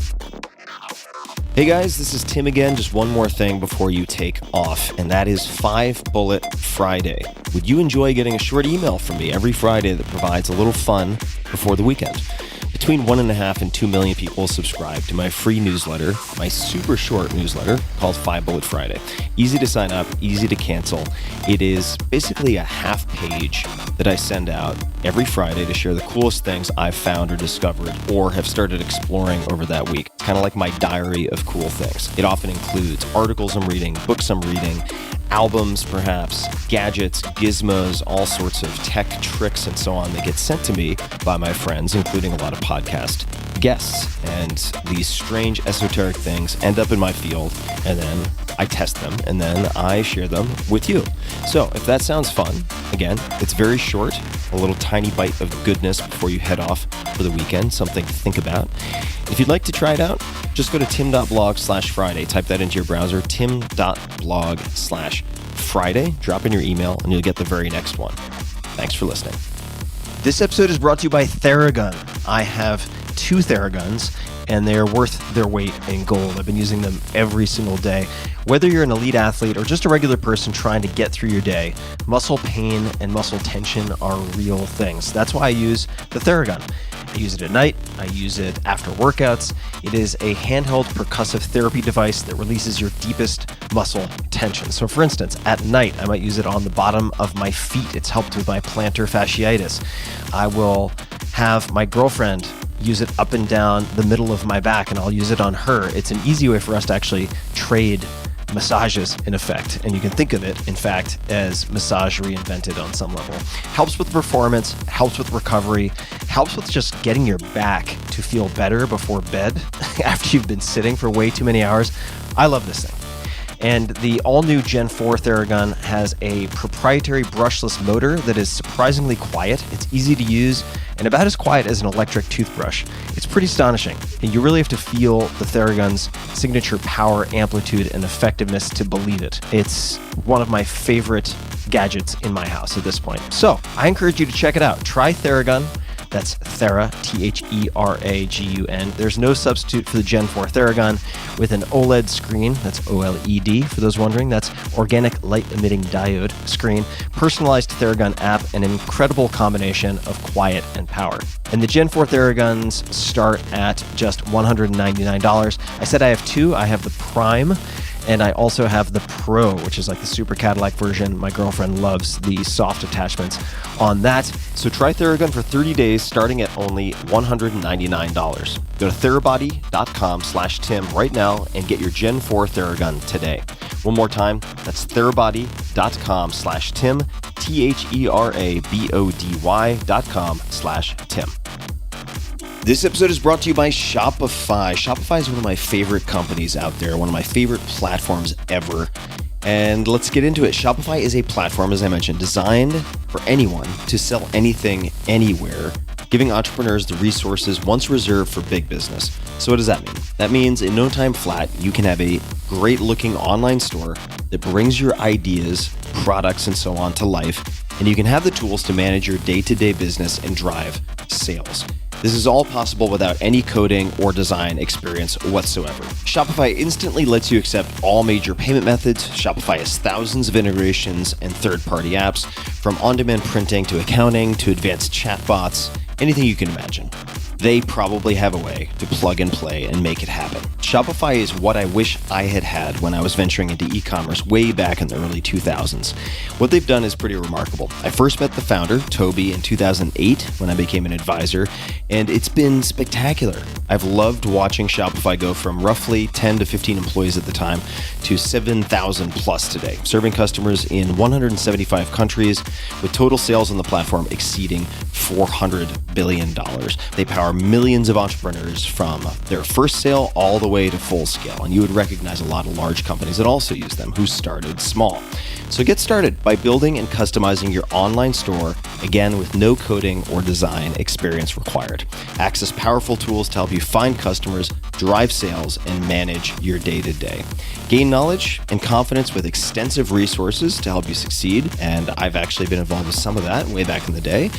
Hey guys, this is Tim again. Just one more thing before you take off, and that is 5 Bullet Friday. Would you enjoy getting a short email from me every Friday that provides a little fun before the weekend? Between 1.5 and 2 million people subscribe to my free newsletter, my super short newsletter called 5 Bullet Friday. Easy to sign up, easy to cancel. It is basically a half page that I send out every Friday to share the coolest things I've found or discovered or have started exploring over that week. It's kind of like my diary of cool things. It often includes articles I'm reading, books I'm reading, albums perhaps, gadgets, gizmos, all sorts of tech tricks and so on that get sent to me by my friends, including a lot of podcast guests. And these strange esoteric things end up in my field, and then I test them, and then I share them with you. So if that sounds fun, again, it's very short, a little tiny bite of goodness before you head off for the weekend, something to think about. If you'd like to try it out, just go to tim.blog/Friday. Type that into your browser, tim.blog/Friday. Drop in your email, and you'll get the very next one. Thanks for listening. This episode is brought to you by Theragun. I have 2 Theraguns, and they are worth their weight in gold. I've been using them every single day. Whether you're an elite athlete or just a regular person trying to get through your day, muscle pain and muscle tension are real things. That's why I use the Theragun. I use it at night. I use it after workouts. It is a handheld percussive therapy device that releases your deepest muscle tension. So for instance, at night, I might use it on the bottom of my feet. It's helped with my plantar fasciitis. I will have my girlfriend use it up and down the middle of my back, and I'll use it on her. It's an easy way for us to actually trade massages in effect, and you can think of it in fact as massage reinvented on some level. Helps with performance, helps with recovery, helps with just getting your back to feel better before bed after you've been sitting for way too many hours. I love this thing. And the all-new Gen 4 Theragun has a proprietary brushless motor that is surprisingly quiet. It's easy to use and about as quiet as an electric toothbrush. It's pretty astonishing, and you really have to feel the Theragun's signature power, amplitude, and effectiveness to believe it. It's one of my favorite gadgets in my house at this point. So I encourage you to check it out. Try Theragun. That's Thera, Theragun. There's no substitute for the Gen 4 Theragun with an OLED screen. That's OLED, for those wondering. That's organic light-emitting diode screen, personalized Theragun app, an incredible combination of quiet and power. And the Gen 4 Theraguns start at just $199. I said I have 2. I have the Prime, and I also have the Pro, which is like the super Cadillac version. My girlfriend loves the soft attachments on that. So try Theragun for 30 days starting at only $199. Go to therabody.com/Tim right now and get your Gen 4 Theragun today. One more time, that's therabody.com/Tim, therabody.com/Tim. This episode is brought to you by Shopify. Shopify is one of my favorite companies out there, one of my favorite platforms ever. And let's get into it. Shopify is a platform, as I mentioned, designed for anyone to sell anything, anywhere, giving entrepreneurs the resources once reserved for big business. So what does that mean? That means in no time flat, you can have a great looking online store that brings your ideas, products, and so on to life, and you can have the tools to manage your day-to-day business and drive sales. This is all possible without any coding or design experience whatsoever. Shopify instantly lets you accept all major payment methods. Shopify has thousands of integrations and third-party apps, from on-demand printing to accounting to advanced chatbots, anything you can imagine. They probably have a way to plug and play and make it happen. Shopify is what I wish I had when I was venturing into e-commerce way back in the early 2000s. What they've done is pretty remarkable. I first met the founder, Toby, in 2008 when I became an advisor, and it's been spectacular. I've loved watching Shopify go from roughly 10 to 15 employees at the time to 7,000 plus today, serving customers in 175 countries with total sales on the platform exceeding $400 billion. They power millions of entrepreneurs from their first sale all the way to full scale. And you would recognize a lot of large companies that also use them who started small. So get started by building and customizing your online store, again, with no coding or design experience required. Access powerful tools to help you find customers, drive sales, and manage your day-to-day. Gain knowledge and confidence with extensive resources to help you succeed. And I've actually been involved with some of that way back in the day,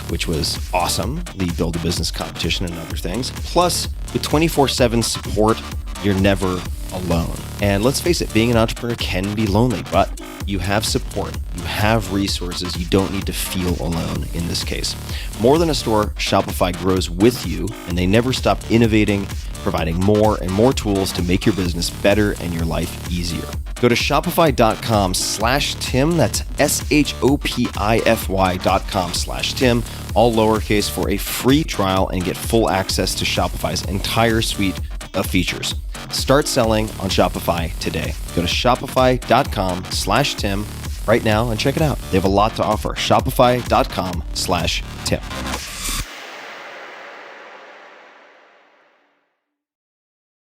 which was awesome. The Build a Business competition and other things. Plus, with 24/7 support, you're never alone. And let's face it, being an entrepreneur can be lonely, but you have support, you have resources, you don't need to feel alone in this case. More than a store, Shopify grows with you, and they never stop innovating, providing more and more tools to make your business better and your life easier. Go to shopify.com/Tim, that's shopify.com/Tim, all lowercase, for a free trial and get full access to Shopify's entire suite of features. Start selling on Shopify today. Go to shopify.com/Tim right now and check it out. They have a lot to offer. Shopify.com/Tim.